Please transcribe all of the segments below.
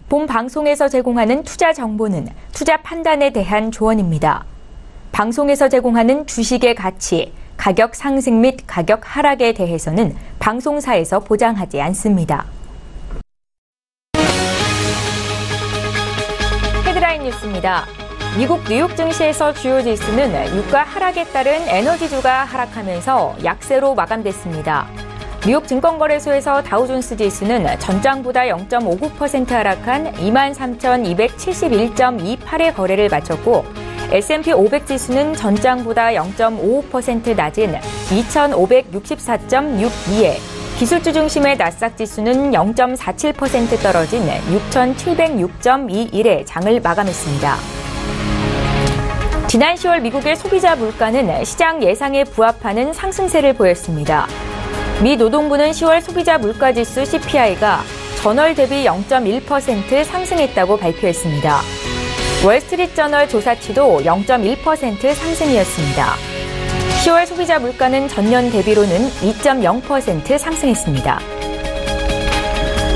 본 방송에서 제공하는 투자 정보는 투자 판단에 대한 조언입니다. 방송에서 제공하는 주식의 가치, 가격 상승 및 가격 하락에 대해서는 방송사에서 보장하지 않습니다. 헤드라인 뉴스입니다. 미국 뉴욕 증시에서 주요 지수는 유가 하락에 따른 에너지주가 하락하면서 약세로 마감됐습니다. 뉴욕 증권거래소에서 다우존스 지수는 전장보다 0.59% 하락한 23,271.28의 거래를 마쳤고 S&P 500 지수는 전장보다 0.55% 낮은 2,564.62에 기술주 중심의 나스닥 지수는 0.47% 떨어진 6,706.21에 장을 마감했습니다. 지난 10월 미국의 소비자 물가는 시장 예상에 부합하는 상승세를 보였습니다. 미 노동부는 10월 소비자 물가지수 CPI가 전월 대비 0.1% 상승했다고 발표했습니다. 월스트리트저널 조사치도 0.1% 상승이었습니다. 10월 소비자 물가는 전년 대비로는 2.0% 상승했습니다.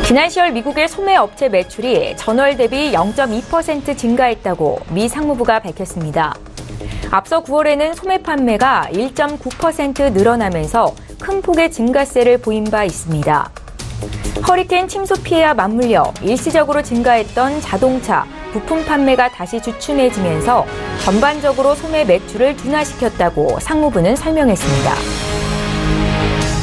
지난 10월 미국의 소매업체 매출이 전월 대비 0.2% 증가했다고 미 상무부가 밝혔습니다. 앞서 9월에는 소매 판매가 1.9% 늘어나면서 큰 폭의 증가세를 보인 바 있습니다. 허리케인 침수 피해와 맞물려 일시적으로 증가했던 자동차, 부품 판매가 다시 주춤해지면서 전반적으로 소매 매출을 둔화시켰다고 상무부는 설명했습니다.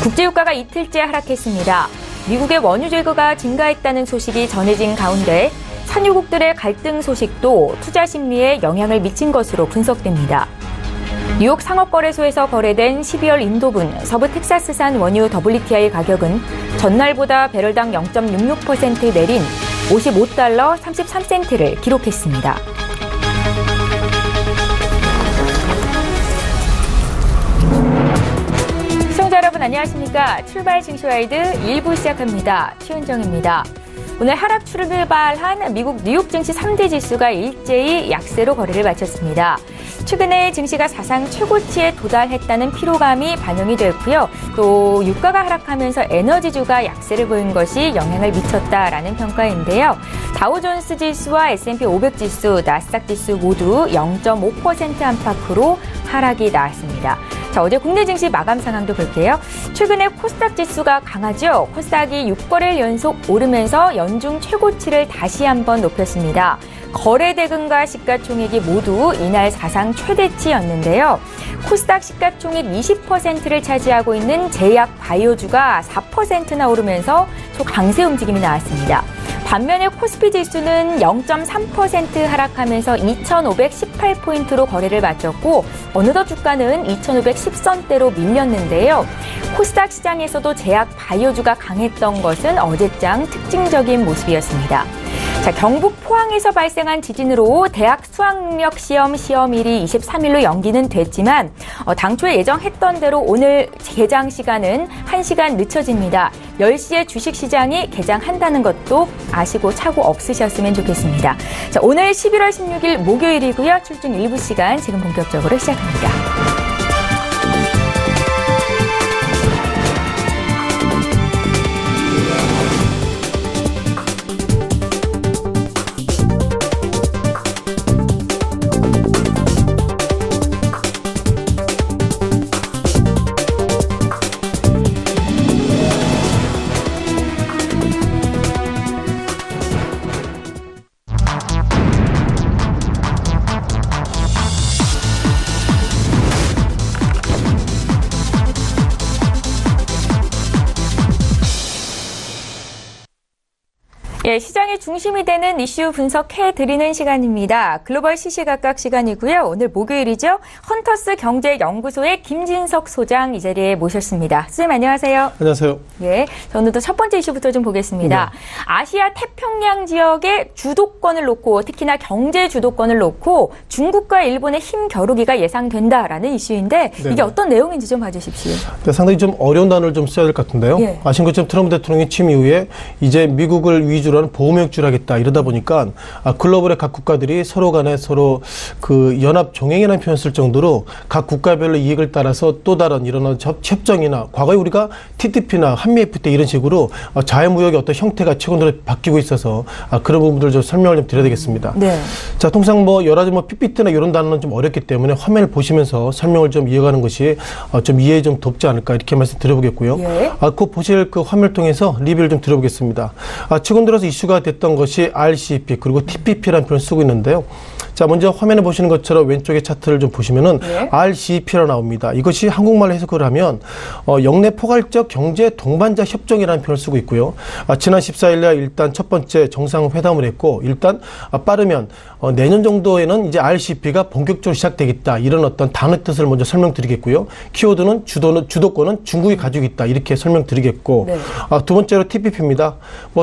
국제유가가 이틀째 하락했습니다. 미국의 원유 재고가 증가했다는 소식이 전해진 가운데 산유국들의 갈등 소식도 투자 심리에 영향을 미친 것으로 분석됩니다. 뉴욕 상업거래소에서 거래된 12월 인도분 서부 텍사스산 원유 WTI 가격은 전날보다 배럴당 0.66% 내린 $55 33센트를 기록했습니다. 시청자 여러분 안녕하십니까? 출발 증시와이드 1부 시작합니다. 최은정입니다. 오늘 하락 출발한 미국 뉴욕 증시 3대 지수가 일제히 약세로 거래를 마쳤습니다. 최근에 증시가 사상 최고치에 도달했다는 피로감이 반영이 됐고요. 또 유가가 하락하면서 에너지주가 약세를 보인 것이 영향을 미쳤다라는 평가인데요. 다우존스 지수와 S&P 500 지수, 나스닥 지수 모두 0.5% 안팎으로 하락이 나왔습니다. 자, 어제 국내 증시 마감 상황도 볼게요. 최근에 코스닥 지수가 강하죠. 코스닥이 6거래일 연속 오르면서 연중 최고치를 다시 한번 높였습니다. 거래 대금과 시가총액이 모두 이날 사상 최대치였는데요. 코스닥 시가총액 20%를 차지하고 있는 제약 바이오주가 4%나 오르면서 강세 움직임이 나왔습니다. 반면에 코스피 지수는 0.3% 하락하면서 2,518포인트로 거래를 마쳤고 어느덧 주가는 2,510선대로 밀렸는데요. 코스닥 시장에서도 제약 바이오주가 강했던 것은 어제장 특징적인 모습이었습니다. 자, 경북 포항에서 발생한 지진으로 대학 수학능력 시험일이 23일로 연기는 됐지만 당초에 예정했던 대로 오늘 개장 시간은 1시간 늦춰집니다. 10시에 주식시장이 개장한다는 것도 아시고 착오 없으셨으면 좋겠습니다. 자, 오늘 11월 16일 목요일이고요. 출중 일부 시간 지금 본격적으로 시작합니다. 예, 시장의 중심이 되는 이슈 분석해드리는 시간입니다. 글로벌 시시각각 시간이고요. 오늘 목요일이죠. 헌터스 경제연구소의 김진석 소장 이 자리에 모셨습니다. 선생님 안녕하세요. 안녕하세요. 예, 자, 오늘도 첫 번째 이슈부터 좀 보겠습니다. 네. 아시아 태평양 지역의 주도권을 놓고 특히나 경제 주도권을 놓고 중국과 일본의 힘 겨루기가 예상된다라는 이슈인데 네. 이게 어떤 내용인지 좀 봐주십시오. 네, 상당히 좀 어려운 단어를 좀 써야 될 것 같은데요. 예. 아시는 것처럼 트럼프 대통령이 취임 이후에 이제 미국을 위주로 주라는 보호무역주를 하겠다 이러다 보니까 글로벌의 각 국가들이 서로 간에 서로 그 연합 종행이라는 표현을 쓸 정도로 각 국가별로 이익을 따라서 또 다른 이런 협정이나 과거에 우리가 TTP나 한미 FTA 이런 식으로 자유무역의 어떤 형태가 최근 들어 바뀌고 있어서 그런 부분들을 좀 설명을 좀 드려야 되겠습니다. 네. 자, 통상 뭐 여러 가지 뭐 PPT나 이런 단어는 좀 어렵기 때문에 화면을 보시면서 설명을 좀 이어가는 것이 좀 이해에 좀 돕지 않을까 이렇게 말씀드려보겠고요. 예. 그 보실 그 화면을 통해서 리뷰를 좀 드려보겠습니다. 최근 들어서 이슈가 됐던 것이 RCEP 그리고 TPP라는 표현을 쓰고 있는데요. 자, 먼저 화면에 보시는 것처럼 왼쪽의 차트를 좀 보시면은 네. RCEP라고 나옵니다. 이것이 한국말로 해석을 하면 영내 포괄적 경제 동반자 협정이라는 표현을 쓰고 있고요. 지난 14일날 일단 첫 번째 정상회담을 했고 일단 빠르면 내년 정도에는 이제 RCEP가 본격적으로 시작되겠다. 이런 어떤 단어 뜻을 먼저 설명드리겠고요. 키워드는 주도권은 중국이 가지고 있다. 이렇게 설명드리겠고 네. 두 번째로 TPP입니다.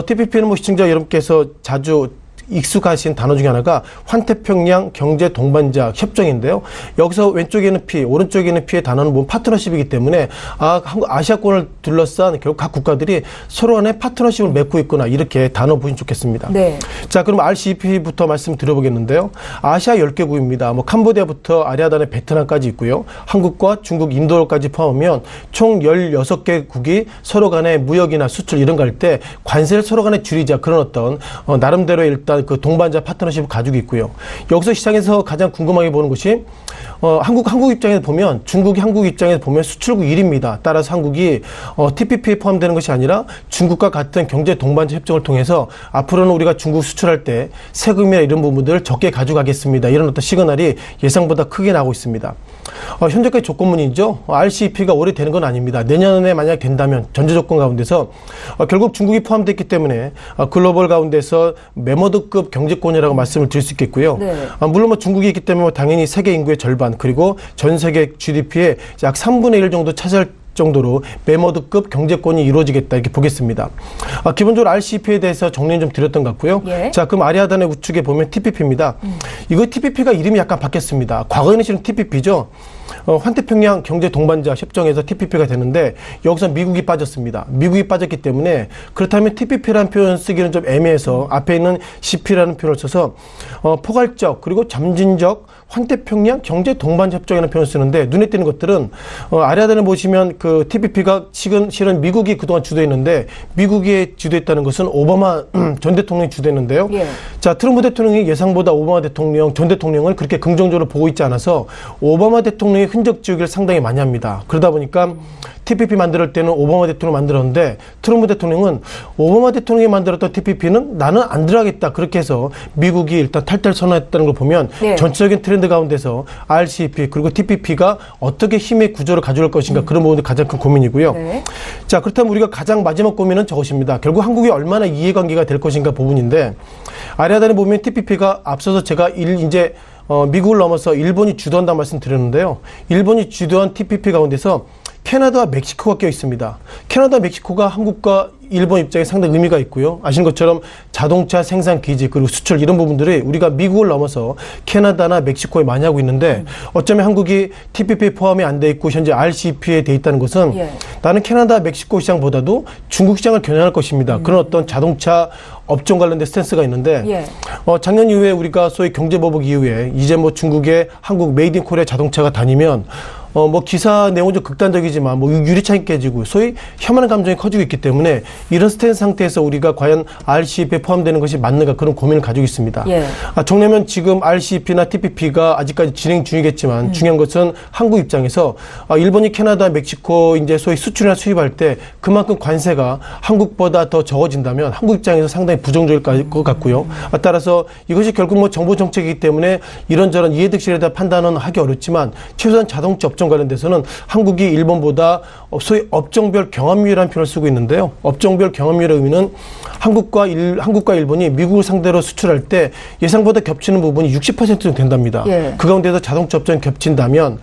TPP는 시청자 여러분께서 자주 익숙하신 단어 중에 하나가 환태평양 경제 동반자 협정인데요. 여기서 왼쪽에는 P, 오른쪽에는 P의 단어는 뭐 파트너십이기 때문에 아시아권을 둘러싼 결국 각 국가들이 서로 간에 파트너십을 맺고 있구나 이렇게 단어 보시면 좋겠습니다. 네. 자, 그럼 RCEP부터 말씀드려보겠는데요. 아시아 10개국입니다. 뭐 캄보디아부터 아리아단의 베트남까지 있고요. 한국과 중국, 인도까지 포함하면 총 16개국이 서로 간에 무역이나 수출 이런 거 할 때 관세를 서로 간에 줄이자 그런 어떤 나름대로 일단 그 동반자 파트너십을 가지고 있고요. 여기서 시장에서 가장 궁금하게 보는 것이 한국 입장에서 보면 중국이 한국 입장에서 보면 수출국 1위입니다. 따라서 한국이 TPP에 포함되는 것이 아니라 중국과 같은 경제 동반자 협정을 통해서 앞으로는 우리가 중국 수출할 때 세금이나 이런 부분들을 적게 가져가겠습니다. 이런 어떤 시그널이 예상보다 크게 나오고 있습니다. 현재까지 조건문이죠. RCEP가 올해 되는 건 아닙니다. 내년에 만약 된다면 전제 조건 가운데서 결국 중국이 포함됐기 때문에 글로벌 가운데서 메모드급 경제권이라고 말씀을 드릴 수 있겠고요. 네. 물론 뭐 중국이 있기 때문에 당연히 세계 인구의 절반 그리고 전 세계 GDP의 약 3분의 1 정도 차지할 정도로 메모드급 경제권이 이루어지겠다 이렇게 보겠습니다. 기본적으로 RCEP에 대해서 정리를 좀 드렸던 것 같고요. 예. 자, 그럼 아리아단의 우측에 보면 TPP입니다. 이거 TPP가 이름이 약간 바뀌었습니다. 과거에는 실은 TPP죠. 환태평양 경제 동반자 협정에서 TPP가 되는데 여기서 미국이 빠졌습니다. 미국이 빠졌기 때문에 그렇다면 TPP라는 표현 쓰기는 좀 애매해서 앞에 있는 CP라는 표현을 써서 포괄적 그리고 점진적 환태평양 경제 동반자 협정이라는 표현을 쓰는데 눈에 띄는 것들은 아리아단을 보시면 그 TPP가 실은 미국이 그동안 주도했는데 미국이 주도했다는 것은 오바마 전 대통령이 주도했는데요. 예. 자, 트럼프 대통령이 예상보다 오바마 대통령 전 대통령을 그렇게 긍정적으로 보고 있지 않아서 오바마 대통령의 흔적 지우기를 상당히 많이 합니다. 그러다 보니까 TPP 만들 때는 오바마 대통령 만들었는데 트럼프 대통령은 오바마 대통령이 만들었던 TPP는 나는 안 들어가겠다. 그렇게 해서 미국이 일단 탈퇴를 선언했다는 걸 보면 네. 전체적인 트렌드 가운데서 RCEP 그리고 TPP가 어떻게 힘의 구조를 가져올 것인가 그런 부분이 가장 큰 고민이고요. 네. 자, 그렇다면 우리가 가장 마지막 고민은 저것입니다. 결국 한국이 얼마나 이해관계가 될 것인가 부분인데 아리아단에 보면 TPP가 앞서서 제가 이제 미국을 넘어서 일본이 주도한다는 말씀 드렸는데요. 일본이 주도한 TPP 가운데서 캐나다와 멕시코가 껴 있습니다. 캐나다와 멕시코가 한국과 일본 입장에 상당히 의미가 있고요. 아시는 것처럼 자동차 생산 기지 그리고 수출 이런 부분들이 우리가 미국을 넘어서 캐나다나 멕시코에 많이 하고 있는데 어쩌면 한국이 TPP에 포함이 안 돼 있고 현재 RCEP에 돼 있다는 것은 나는 캐나다, 멕시코 시장보다도 중국 시장을 겨냥할 것입니다. 그런 어떤 자동차 업종 관련된 스탠스가 있는데 작년 이후에 우리가 소위 경제보복 이후에 이제 뭐 중국에 한국 메이드 인 코리아 자동차가 다니면 뭐 기사 내용은 좀 극단적이지만 뭐 유리창이 깨지고 소위 혐한 감정이 커지고 있기 때문에 이런 스탠스 상태에서 우리가 과연 RCEP에 포함되는 것이 맞는가 그런 고민을 가지고 있습니다. 정리하면 지금 RCEP나 TPP가 아직까지 진행 중이겠지만 중요한 것은 한국 입장에서 일본이 캐나다, 멕시코 이제 소위 수출이나 수입할 때 그만큼 관세가 한국보다 더 적어진다면 한국 입장에서 상당히 부정적일 것 같고요. 따라서 이것이 결국 뭐 정보 정책이기 때문에 이런저런 이해득실에 대한 판단은 하기 어렵지만 최소한 자동차 업종 관련돼서는 한국이 일본보다 소위 업종별 경험률이라는 표현을 쓰고 있는데요. 업종별 경험률의 의미는 한국과 일본이 미국을 상대로 수출할 때 예상보다 겹치는 부분이 60% 정도 된답니다. 그 가운데서 자동차 업종이 겹친다면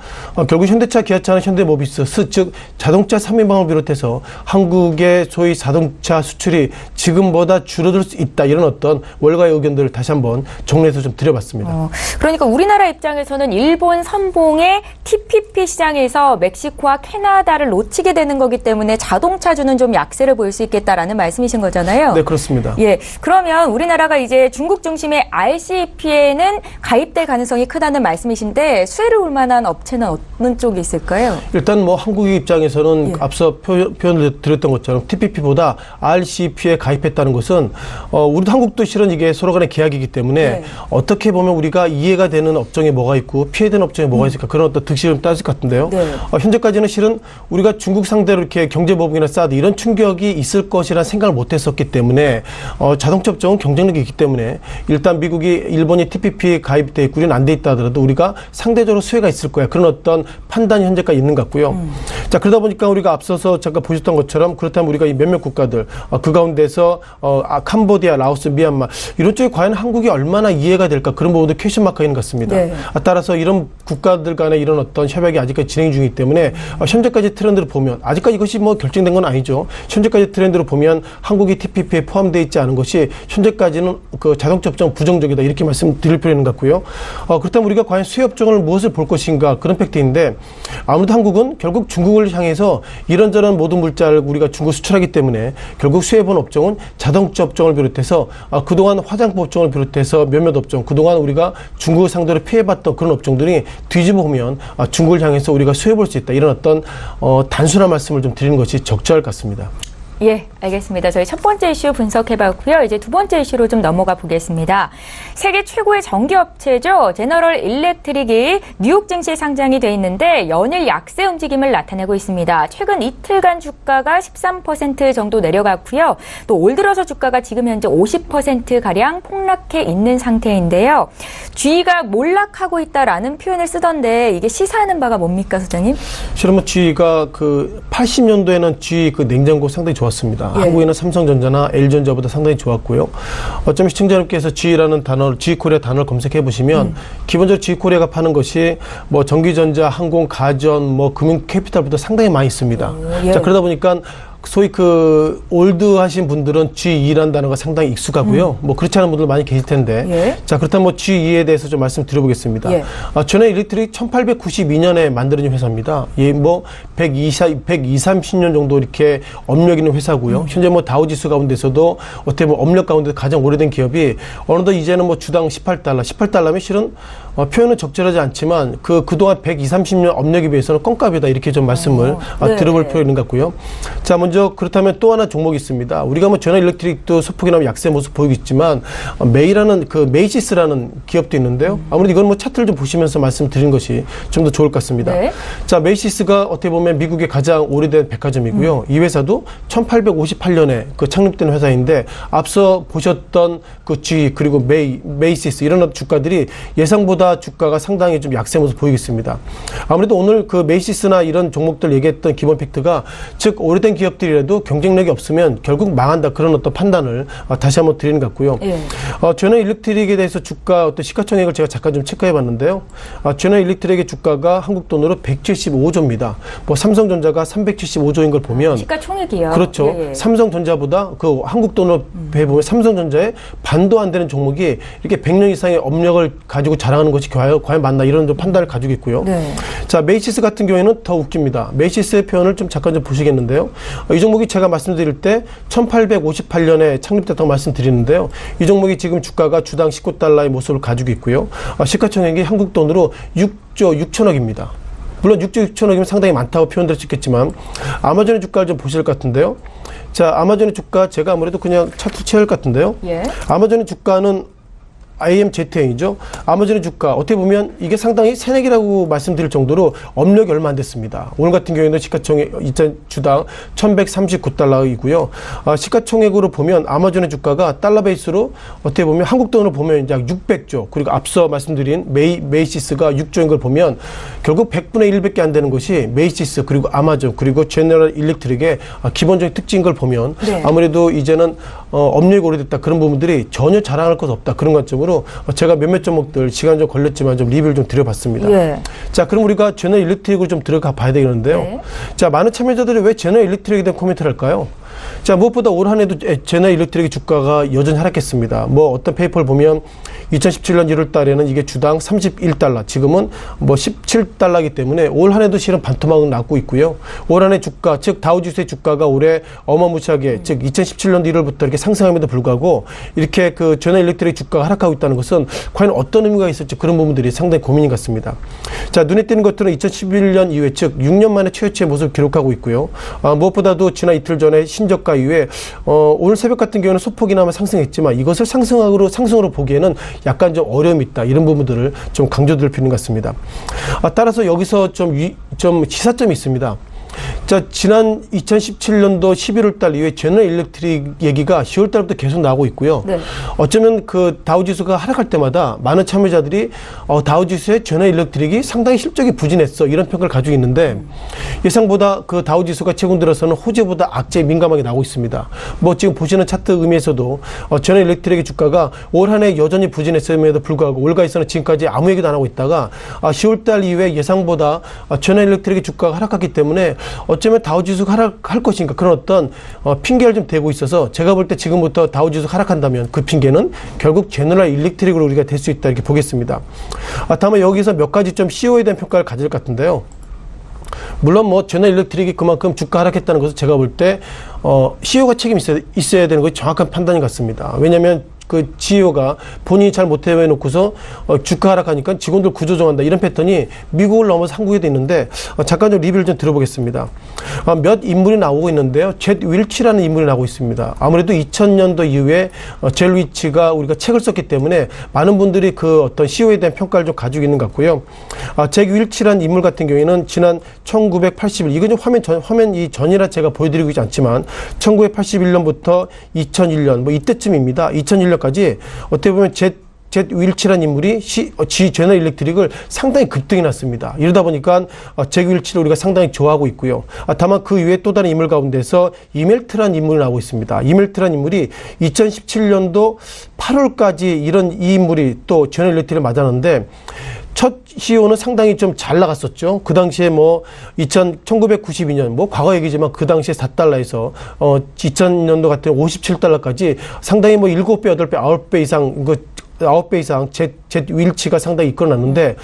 결국 현대차, 기아차나 현대모비스, 즉 자동차 3인방을 비롯해서 한국의 소위 자동차 수출이 지금보다 줄어들 수 있다. 이런 어떤 월가의 의견들을 다시 한번 정리해서 좀 드려봤습니다. 그러니까 우리나라 입장에서는 일본 선봉의 TPP 시장에서 멕시코와 캐나다를 놓치게 되는 거기 때문에 자동차주는 좀 약세를 보일 수 있겠다라는 말씀이신 거잖아요. 네, 그렇습니다. 예, 그러면 우리나라가 이제 중국 중심의 RCEP에는 가입될 가능성이 크다는 말씀이신데 수혜를 볼 만한 업체는 어느 쪽에 있을까요? 일단 뭐 한국의 입장에서는 예. 앞서 표현을 드렸던 것처럼 TPP보다 RCEP에 가입했다는 것은 우리 한국도 실은 이게 서로 간의 계약이기 때문에 네. 어떻게 보면 우리가 이해가 되는 업종에 뭐가 있고 피해되는 업종에 뭐가 있을까 그런 어떤 득실을 따질 것 같은데요. 네. 현재까지는 실은 우리가 중국 상대로 이렇게 경제보복이나 사드 이런 충격이 있을 것이라는 생각을 못했었기 때문에 자동차 업종은 경쟁력이 있기 때문에 일단 미국이 일본이 TPP 가입돼 있고 우리는 안 돼 있다 하더라도 우리가 상대적으로 수혜가 있을 거야. 그런 어떤 판단이 현재까지 있는 것 같고요. 자, 그러다 보니까 우리가 앞서서 잠깐 보셨던 것처럼 그렇다면 우리가 이 몇몇 국가들 그 가운데서 캄보디아, 라오스, 미얀마 이런 쪽에 과연 한국이 얼마나 이해가 될까 그런 부분도 퀘션마크가 있는 것 같습니다. 네. 따라서 이런 국가들 간의 이런 어떤 협약이 아직까지 진행 중이기 때문에 현재까지 트렌드를 보면 아직까지 이것이 뭐 결정된 건 아니죠. 현재까지 트렌드를 보면 한국이 TPP에 포함되어 있지 않은 것이 현재까지는 그 자동차 업종 부정적이다 이렇게 말씀드릴 필요 있는 것 같고요. 그렇다면 우리가 과연 수혜 업종을 무엇을 볼 것인가 그런 팩트인데 아무래도 한국은 결국 중국을 향해서 이런저런 모든 물자를 우리가 중국 수출하기 때문에 결국 수혜 본 업종은 자동차 업종을 비롯해서 그동안 화장품 업종을 비롯해서 몇몇 업종 그동안 우리가 중국을 상대로 피해봤던 그런 업종들이 뒤집어 보면 중국을 향해서 우리가 수혜 볼 수 있다 이런 어떤 단순한 말씀을 좀 드리는 것이 적절할 것 같습니다. 예, 알겠습니다. 저희 첫 번째 이슈 분석해봤고요. 이제 두 번째 이슈로 좀 넘어가 보겠습니다. 세계 최고의 전기업체죠. 제너럴 일렉트릭이 뉴욕 증시에 상장이 돼 있는데 연일 약세 움직임을 나타내고 있습니다. 최근 이틀간 주가가 13% 정도 내려갔고요. 또 올 들어서 주가가 지금 현재 50%가량 폭락해 있는 상태인데요. GE가 몰락하고 있다라는 표현을 쓰던데 이게 시사하는 바가 뭡니까, 소장님? 실은 뭐 GE가 그 80년도에는 GE 그 냉장고 상당히 좋았습니다. 예. 한국에는 삼성전자나 LG전자보다 상당히 좋았고요. 어쩌면 시청자님께서 GE라는 단어를, GE코리아 단어를 검색해 보시면 기본적으로 GE코리아가 파는 것이 뭐 전기전자, 항공, 가전, 뭐 금융 캐피탈보다 상당히 많이 있습니다. 예. 자, 그러다 보니까 소위 그 올드하신 분들은 GE라는 단어가 상당히 익숙하고요. 뭐 그렇지 않은 분들 많이 계실 텐데. 예. 자, 그렇다면 뭐 GE에 대해서 좀 말씀드려보겠습니다. 예. 제너럴 일렉트릭 1892년에 만들어진 회사입니다. 예, 뭐 130년 정도 이렇게 업력 있는 회사고요. 현재 뭐 다우지수 가운데서도 어떻게 보면 업력 가운데 가장 오래된 기업이 어느덧 이제는 뭐 주당 18달러면 실은 표현은 적절하지 않지만 그동안 130년 업력에 비해서는 껌값이다 이렇게 좀 말씀을 네. 들어볼 필요 있는 것 같고요. 자, 먼저 그렇다면 또 하나 종목이 있습니다. 우리가 뭐 제너럴 일렉트릭도 소폭이나 약세 모습 보이고 있지만 메이라는 그 메이시스라는 기업도 있는데요. 아무래도 이건 뭐 차트를 좀 보시면서 말씀드리는 것이 좀 더 좋을 것 같습니다. 네. 자, 메이시스가 어떻게 보면 미국의 가장 오래된 백화점이고요. 이 회사도 1858년에 그 창립된 회사인데 앞서 보셨던 그 G 그리고 메이시스 이런 주가들이 예상보다 주가가 상당히 좀 약세 모습 보이겠습니다. 아무래도 오늘 그 메이시스나 이런 종목들 얘기했던 기본 팩트가 즉 오래된 기업들이라도 경쟁력이 없으면 결국 망한다 그런 어떤 판단을 다시 한번 드리는 것 같고요. 예. 제너럴 일렉트릭에 대해서 주가 어떤 시가총액을 제가 잠깐 좀 체크해 봤는데요. 제너럴 일렉트릭의 주가가 한국 돈으로 175조입니다. 뭐 삼성전자가 375조인 걸 보면 시가총액이요. 그렇죠. 예, 예. 삼성전자보다 그 한국 돈으로 해보면 삼성전자의 반도 안 되는 종목이 이렇게 100년 이상의 업력을 가지고 자랑하는 것이 과연 맞나 이런 좀 판단을 가지고 있고요. 네. 자, 메이시스 같은 경우에는 더 웃깁니다. 메이시스의 표현을 좀 잠깐 좀 보시겠는데요. 이 종목이 제가 말씀드릴 때 1858년에 창립됐다고 말씀드리는데요. 이 종목이 지금 주가가 주당 19달러의 모습을 가지고 있고요. 시가총액이 한국 돈으로 6조 6천억입니다. 물론 6조 6천억이면 상당히 많다고 표현될 수 있겠지만 아마존의 주가를 좀 보실 것 같은데요. 자, 아마존의 주가 제가 아무래도 그냥 차트 채울 것 같은데요. 예. 아마존의 주가는 IMZN이죠. 아마존의 주가 어떻게 보면 이게 상당히 새내기라고 말씀드릴 정도로 업력이 얼마 안 됐습니다. 오늘 같은 경우에는 시가총액 주당 1139달러이고요. 시가총액으로 보면 아마존의 주가가 달러 베이스로 어떻게 보면 한국 돈으로 보면 약 600조 그리고 앞서 말씀드린 메이시스가 6조인 걸 보면 결국 100분의 1밖에 안 되는 것이 메이시스 그리고 아마존 그리고 제너럴 일렉트릭의 기본적인 특징인 걸 보면 네. 아무래도 이제는 업력이 오래됐다 그런 부분들이 전혀 자랑할 것 없다 그런 관점으로 제가 몇몇 종목들 시간 좀 걸렸지만 좀 리뷰를 좀 드려봤습니다. 예. 자, 그럼 우리가 제너럴 일렉트릭을 좀 들어가 봐야 되겠는데요. 네. 자, 많은 참여자들이 왜 제너럴 일렉트릭에 대한 코멘트를 할까요? 자, 무엇보다 올 한 해도 제너럴 일렉트릭의 주가가 여전히 하락했습니다. 뭐 어떤 페이퍼를 보면 2017년 1월 달에는 이게 주당 31달러, 지금은 뭐 17달러이기 때문에 올 한 해도 실은 반토막은 났고 있고요. 올 한 해 주가, 즉 다우지수의 주가가 올해 어마무시하게, 즉 2017년 1월부터 이렇게 상승함에도 불구하고 이렇게 그 제너럴 일렉트릭 주가가 하락하고 있다는 것은 과연 어떤 의미가 있을지 그런 부분들이 상당히 고민인 것 같습니다. 자, 눈에 띄는 것들은 2011년 이후에, 즉 6년 만에 최저치의 모습을 기록하고 있고요. 무엇보다도 지난 이틀 전에 신저가 이후에 오늘 새벽 같은 경우는 소폭이나마 상승했지만 이것을 상승으로 보기에는 약간 좀 어려움이 있다. 이런 부분들을 좀 강조드릴 필요는 것 같습니다. 따라서 여기서 좀 시사점이 있습니다. 자, 지난 2017년도 11월 달 이후에 제너럴 일렉트릭 얘기가 10월 달부터 계속 나오고 있고요. 네. 어쩌면 그 다우지수가 하락할 때마다 많은 참여자들이 다우지수의 제너럴 일렉트릭이 상당히 실적이 부진했어, 이런 평가를 가지고 있는데 예상보다 그 다우지수가 최근 들어서는 호재보다 악재에 민감하게 나오고 있습니다. 뭐 지금 보시는 차트 의미에서도 제너럴 일렉트릭의 주가가 올 한 해 여전히 부진했음에도 불구하고 올가에서는 지금까지 아무 얘기도 안 하고 있다가 10월 달 이후에 예상보다 제너럴 일렉트릭의 주가가 하락했기 때문에 어쩌면 다우지수가 하락할 것인가, 그런 어떤 핑계를 좀 대고 있어서 제가 볼 때 지금부터 다우지수가 하락한다면 그 핑계는 결국 제너럴 일렉트릭으로 우리가 될 수 있다, 이렇게 보겠습니다. 다만 여기서 몇 가지 좀 CEO에 대한 평가를 가질 것 같은데요. 물론 뭐 제너럴 일렉트릭이 그만큼 주가 하락했다는 것은 제가 볼 때 CEO가 책임이 있어야 되는 것이 정확한 판단인 것 같습니다. 왜냐하면 그 CEO가 본인이 잘 못해놓고서 주가 하락하니까 직원들 구조조정한다, 이런 패턴이 미국을 넘어서 한국에도 있는데 잠깐 좀 리뷰를 좀 들어보겠습니다. 몇 인물이 나오고 있는데요. 젯 윌치라는 인물이 나오고 있습니다. 아무래도 2000년도 이후에 젯 윌치가 우리가 책을 썼기 때문에 많은 분들이 그 어떤 CEO에 대한 평가를 좀 가지고 있는 것 같고요. 젯 윌치라는 인물 같은 경우에는 지난 1981, 이건 좀 화면 이 전이라 제가 보여드리고 있지 않지만 1981년부터 2001년 뭐 이때쯤입니다. 2001년까지 어떻게 보면 젯 윌치라는 인물이 제너럴 일렉트릭을 상당히 급등해 놨습니다. 이러다 보니까 젯 윌치를 우리가 상당히 좋아하고 있고요. 다만 그 이외에 또 다른 인물 가운데서 이멜트라는 인물이 나오고 있습니다. 이멜트라는 인물이 2017년도 8월까지 이 인물이 또 제너럴 일렉트릭을 맞았는데 첫 CEO는 상당히 좀 잘 나갔었죠. 그 당시에 뭐 1992년 뭐 과거 얘기지만 그 당시에 4달러에서 2000년도 같은 57달러까지 상당히 뭐 7배, 8배, 9배 이상 9배 이상 젯 윌치가 상당히 이끌어놨는데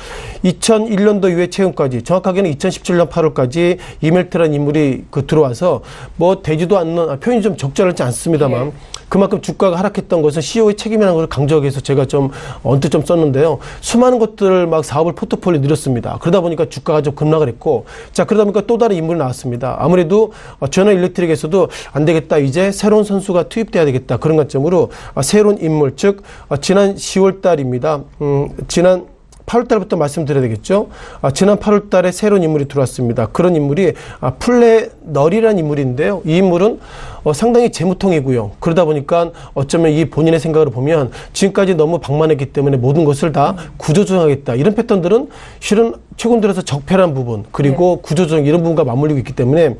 2001년도 이후에 최근까지, 정확하게는 2017년 8월까지 이멜트라는 인물이 들어와서 뭐 되지도 않는, 표현이 좀 적절하지 않습니다만 그만큼 주가가 하락했던 것은 CEO의 책임이라는 것을 강조하기 위해서 제가 좀 언뜻 좀 썼는데요. 수많은 것들을 막 사업을 포트폴리오에 늘렸습니다. 그러다 보니까 주가가 좀 급락을 했고, 자, 그러다 보니까 또 다른 인물이 나왔습니다. 아무래도 제너럴 일렉트릭에서도 안 되겠다, 이제 새로운 선수가 투입돼야 되겠다, 그런 관점으로 새로운 인물, 즉 지난 10월 달입니다. 지난 8월 달부터 말씀드려야 되겠죠. 지난 8월 달에 새로운 인물이 들어왔습니다. 그런 인물이 플래너리라는 인물인데요. 이 인물은 상당히 재무통이고요. 그러다 보니까 어쩌면 이 본인의 생각으로 보면 지금까지 너무 방만했기 때문에 모든 것을 다 구조조정하겠다, 이런 패턴들은 실은 최근 들어서 적폐란 부분, 그리고 구조조정 이런 부분과 맞물리고 있기 때문에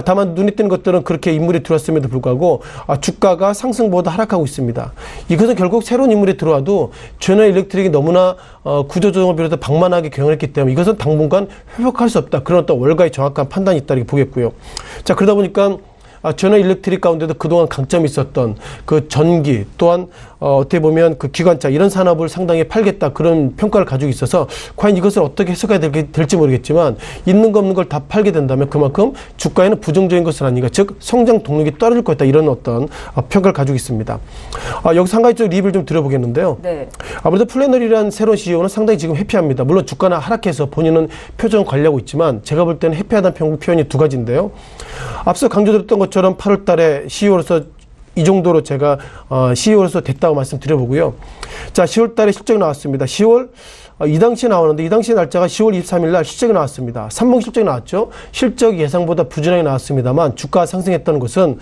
다만 눈에 띄는 것들은 그렇게 인물이 들어왔음에도 불구하고 주가가 상승보다 하락하고 있습니다. 이것은 결국 새로운 인물이 들어와도 제너럴 일렉트릭이 너무나 구조조정을 비롯해 방만하게 경영했기 때문에 이것은 당분간 회복할 수 없다, 그런 어떤 월가의 정확한 판단이 있다, 이렇게 보겠고요. 자, 그러다 보니까 제너럴 일렉트릭 가운데도 그동안 강점이 있었던 그 전기, 또한 어떻게 보면 그 기관차, 이런 산업을 상당히 팔겠다, 그런 평가를 가지고 있어서 과연 이것을 어떻게 해석해야 될지 모르겠지만 있는 거 없는 걸 다 팔게 된다면 그만큼 주가에는 부정적인 것은 아닌가, 즉 성장 동력이 떨어질 것 같다, 이런 어떤 평가를 가지고 있습니다. 여기서 한 가지 좀 리뷰를 좀 드려보겠는데요. 네. 아무래도 플래너리라는 새로운 CEO는 상당히 지금 해피합니다. 물론 주가는 하락해서 본인은 표정을 관리하고 있지만 제가 볼 때는 해피하다는 표현이 두 가지인데요. 앞서 강조드렸던 것처럼 8월 달에 CEO로서 이 정도로 제가 CEO로서 됐다고 말씀드려보고요. 자, 10월 달에 실적이 나왔습니다. 10월 이 당시에 나오는데, 이 당시 날짜가 10월 23일 날 실적이 나왔습니다. 3분기 실적이 나왔죠. 실적이 예상보다 부진하게 나왔습니다만 주가가 상승했다는 것은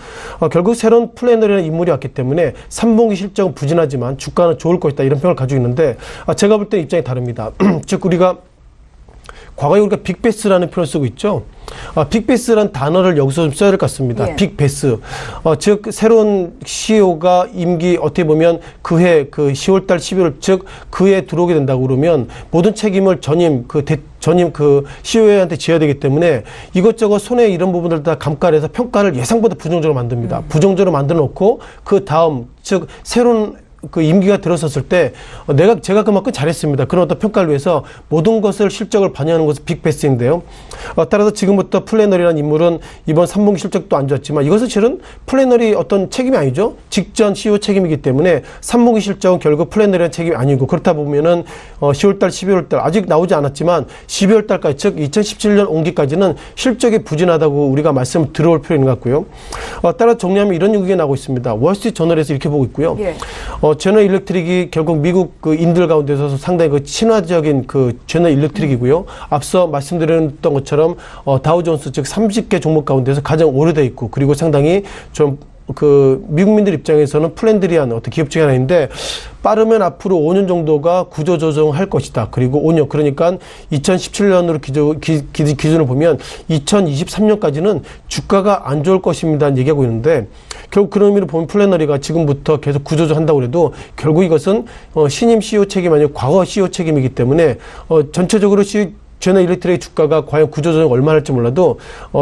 결국 새로운 플래너라는 인물이 왔기 때문에 3분기 실적은 부진하지만 주가는 좋을 것이다, 이런 평을 가지고 있는데 제가 볼 때 입장이 다릅니다. 즉 우리가 과거에 우리가 빅베스라는 표현을 쓰고 있죠. 빅베스라는 단어를 여기서 좀 써야 될 것 같습니다. 예. 빅베스. 즉, 새로운 CEO가 임기, 어떻게 보면 그해, 10월달, 11월, 즉, 그해 들어오게 된다고 그러면 모든 책임을 전임 CEO한테 지어야 되기 때문에 이것저것 손해 이런 부분들 다 감가를 해서 평가를 예상보다 부정적으로 만듭니다. 부정적으로 만들어 놓고 그 다음, 즉, 새로운 그 임기가 들어섰을 때 제가 그만큼 잘했습니다. 그런 어떤 평가를 위해서 모든 것을 실적을 반영하는 것은 빅베스인데요. 따라서 지금부터 플래너리라는 인물은 이번 3분기 실적도 안 좋았지만 이것은 실은 플래너리 어떤 책임이 아니죠. 직전 CEO 책임이기 때문에 3분기 실적은 결국 플래너리라는 책임이 아니고 그렇다 보면은 10월달, 12월달 아직 나오지 않았지만 12월달까지 즉 2017년 온기까지는 실적이 부진하다고 우리가 말씀을 들어올 필요 있는 것 같고요. 따라 정리하면 이런 얘기가 나오고 있습니다. 월스트리트 저널에서 이렇게 보고 있고요. 예. 제너럴 일렉트릭이 결국 미국 그 인들 가운데서 상당히 그 친화적인 그 제너럴 일렉트릭이고요. 앞서 말씀드렸던 것처럼 다우존스 즉 30개 종목 가운데서 가장 오래돼 있고 그리고 상당히 좀 그 미국민들 입장에서는 플랜드리한 어떤 기업 중에 하나인데 빠르면 앞으로 5년 정도가 구조 조정할 것이다. 그리고 5년 그러니까 2017년으로 기준을 보면 2023년까지는 주가가 안 좋을 것입니다. 얘기하고 있는데 결국 그런 의미로 보면 플래너리가 지금부터 계속 구조조정한다고 해도 결국 이것은 신임 CEO 책임이 아니고 과거 CEO 책임이기 때문에 전체적으로 제너럴 일렉트릭의 주가가 과연 구조조정 얼마나 할지 몰라도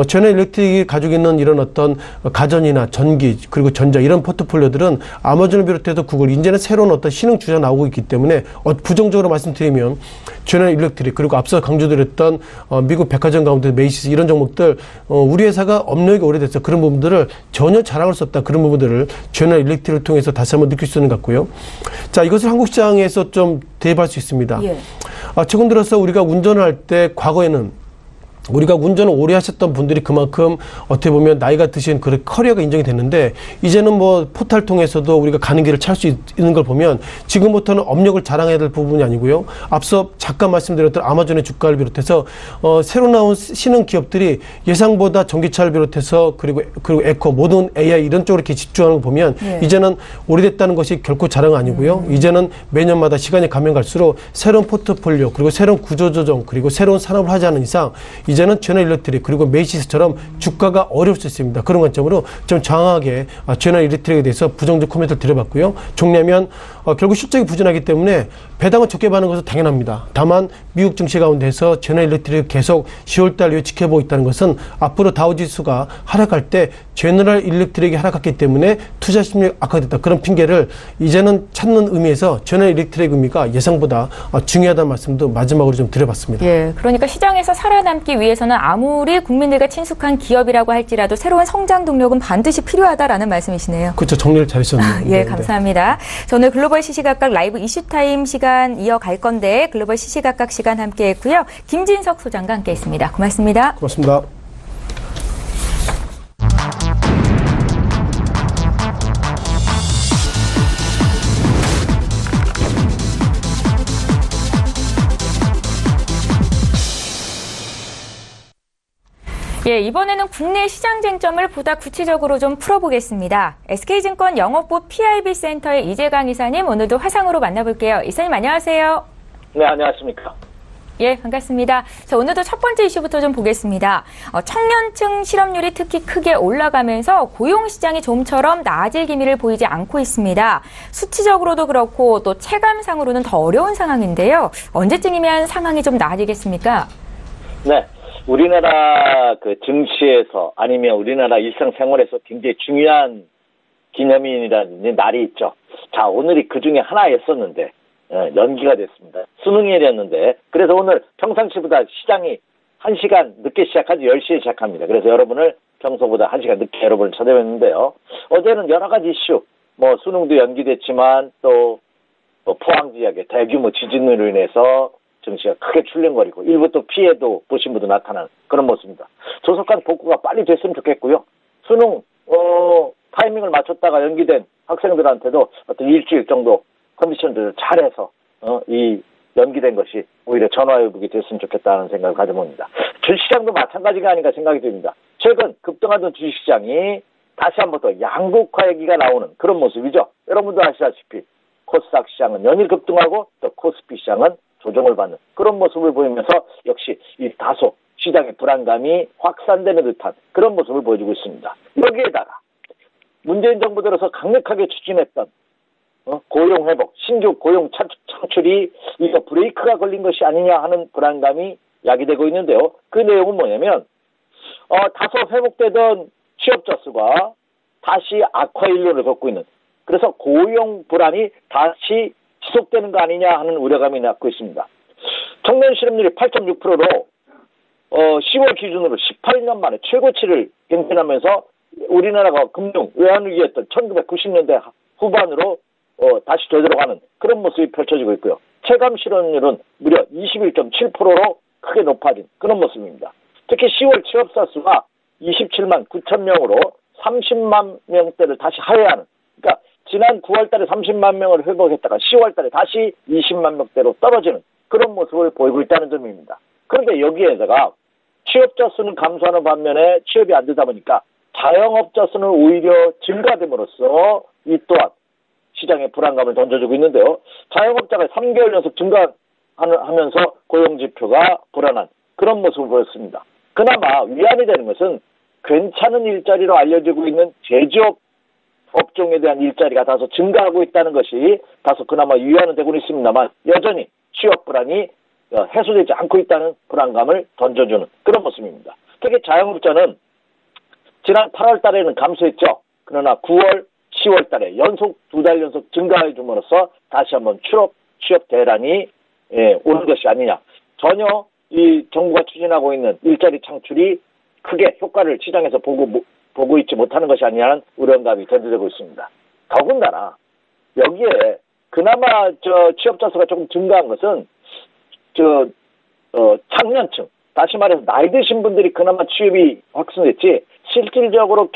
제너럴 일렉트릭이 가지고 있는 이런 어떤 가전이나 전기 그리고 전자 이런 포트폴리오들은 아마존을 비롯해서 구글 이제는 새로운 어떤 신흥 주자 나오고 있기 때문에 부정적으로 말씀드리면 제너럴 일렉트릭 그리고 앞서 강조드렸던 미국 백화점 가운데 메이시스 이런 종목들 우리 회사가 업력이 오래됐어 그런 부분들을 전혀 자랑할 수 없다 그런 부분들을 제너럴 일렉트릭을 통해서 다시 한번 느낄 수 있는 것 같고요. 자 이것을 한국 시장에서 좀 대입할 수 있습니다. 예. 최근 들어서 우리가 운전을 할 때 과거에는 우리가 운전을 오래 하셨던 분들이 그만큼 어떻게 보면 나이가 드신 그런 커리어가 인정이 됐는데 이제는 뭐 포탈 통해서도 우리가 가는 길을 찾을 수 있는 걸 보면 지금부터는 업력을 자랑해야 될 부분이 아니고요. 앞서 잠깐 말씀드렸던 아마존의 주가를 비롯해서 새로 나온 신흥 기업들이 예상보다 전기차를 비롯해서 그리고 에코 모든 AI 이런 쪽으로 이렇게 집중하는 거 보면 이제는 오래됐다는 것이 결코 자랑은 아니고요. 이제는 매년마다 시간이 가면 갈수록 새로운 포트폴리오 그리고 새로운 구조조정 그리고 새로운 산업을 하지 않는 이상 이제는 제너럴 일렉트릭 그리고 메이시스처럼 주가가 어려울 수 있습니다. 그런 관점으로 좀 장황하게 제너럴 일렉트릭에 대해서 부정적 코멘트를 드려봤고요. 정리하면 결국 실적이 부진하기 때문에 배당을 적게 받는 것은 당연합니다. 다만 미국 증시 가운데서 제너럴 일렉트릭을 계속 10월달 이후에 지켜보고 있다는 것은 앞으로 다우지수가 하락할 때 제너럴 일렉트릭이 하락했기 때문에 투자 심리 악화됐다. 그런 핑계를 이제는 찾는 의미에서 제너럴 일렉트릭 의미가 예상보다 중요하다는 말씀도 마지막으로 좀 드려봤습니다. 예, 그러니까 시장에서 살아남기 위해서는 아무리 국민들과 친숙한 기업이라고 할지라도 새로운 성장 동력은 반드시 필요하다라는 말씀이시네요. 그렇죠. 정리를 잘하셨네요. 예, 감사합니다. 자, 오늘 글로벌 시시각각 라이브 이슈타임 시간 이어갈 건데 글로벌 시시각각 시간 함께했고요. 김진석 소장과 함께했습니다. 고맙습니다. 고맙습니다. 예, 이번에는 국내 시장 쟁점을 보다 구체적으로 좀 풀어보겠습니다. SK증권 영업부 PIB 센터의 이재강 이사님 오늘도 화상으로 만나볼게요. 이사님 안녕하세요. 네, 안녕하십니까. 예, 반갑습니다. 자, 오늘도 첫 번째 이슈부터 좀 보겠습니다. 청년층 실업률이 특히 크게 올라가면서 고용시장이 좀처럼 나아질 기미를 보이지 않고 있습니다. 수치적으로도 그렇고 또 체감상으로는 더 어려운 상황인데요. 언제쯤이면 상황이 좀 나아지겠습니까? 네. 우리나라 그 증시에서 아니면 우리나라 일상생활에서 굉장히 중요한 기념일이라든지 날이 있죠. 자, 오늘이 그 중에 하나였었는데 연기가 됐습니다. 수능일이었는데 그래서 오늘 평상시보다 시장이 1시간 늦게 시작하지 10시에 시작합니다. 그래서 여러분을 평소보다 1시간 늦게 여러분을 찾아뵙는데요. 어제는 여러 가지 이슈, 수능도 연기됐지만 또 포항 지역의 대규모 지진으로 인해서 증시가 크게 출렁거리고 일부 또 피해도 보신 분도 나타나는 그런 모습입니다. 조속한 복구가 빨리 됐으면 좋겠고요. 수능 타이밍을 맞췄다가 연기된 학생들한테도 어떤 일주일 정도 컨디션들을 잘해서 이 연기된 것이 오히려 전화위복이 됐으면 좋겠다는 생각을 가져봅니다. 주식시장도 마찬가지가 아닌가 생각이 듭니다. 최근 급등하던 주식시장이 다시 한번 더 양극화 얘기가 나오는 그런 모습이죠. 여러분도 아시다시피 코스닥 시장은 연일 급등하고 또 코스피 시장은 조정을 받는 그런 모습을 보이면서 역시 이 다소 시장의 불안감이 확산되는 듯한 그런 모습을 보여주고 있습니다. 여기에다가 문재인 정부 들어서 강력하게 추진했던 고용 회복, 신규 고용 창출이 이거 브레이크가 걸린 것이 아니냐 하는 불안감이 야기되고 있는데요. 그 내용은 뭐냐면 다소 회복되던 취업자 수가 다시 악화 일로를 걷고 있는 그래서 고용 불안이 다시 지속되는 거 아니냐 하는 우려감이 낳고 있습니다. 청년 실업률이 8.6%로 10월 기준으로 18년 만에 최고치를 경신하면서 우리나라가 금융 외환위기였던 1990년대 후반으로 다시 되돌아가는 그런 모습이 펼쳐지고 있고요. 체감 실업률은 무려 21.7%로 크게 높아진 그런 모습입니다. 특히 10월 취업자 수가 27만 9천 명으로 30만 명대를 다시 하회하는, 그러니까 지난 9월 달에 30만 명을 회복했다가 10월 달에 다시 20만 명대로 떨어지는 그런 모습을 보이고 있다는 점입니다. 그런데 여기에다가 취업자 수는 감소하는 반면에 취업이 안 되다 보니까 자영업자 수는 오히려 증가됨으로써 이 또한 시장에 불안감을 던져주고 있는데요. 자영업자가 3개월 연속 증가하면서 고용지표가 불안한 그런 모습을 보였습니다. 그나마 위안이 되는 것은 괜찮은 일자리로 알려지고 있는 제조업 업종에 대한 일자리가 다소 증가하고 있다는 것이 다소 그나마 위안은 되고 있습니다만 여전히 취업 불안이 해소되지 않고 있다는 불안감을 던져주는 그런 모습입니다. 특히 자영업자는 지난 8월 달에는 감소했죠. 그러나 9월, 10월 달에 두 달 연속 증가해 줌으로써 다시 한번 취업 대란이 오는 것이 아니냐. 전혀 이 정부가 추진하고 있는 일자리 창출이 크게 효과를 시장에서 보고 있지 못하는 것이 아니냐는 우려감이 던져지고 있습니다. 더군다나 여기에 그나마 취업자 수가 조금 증가한 것은 청년층, 다시 말해서 나이 드신 분들이 그나마 취업이 확산됐지 실질적으로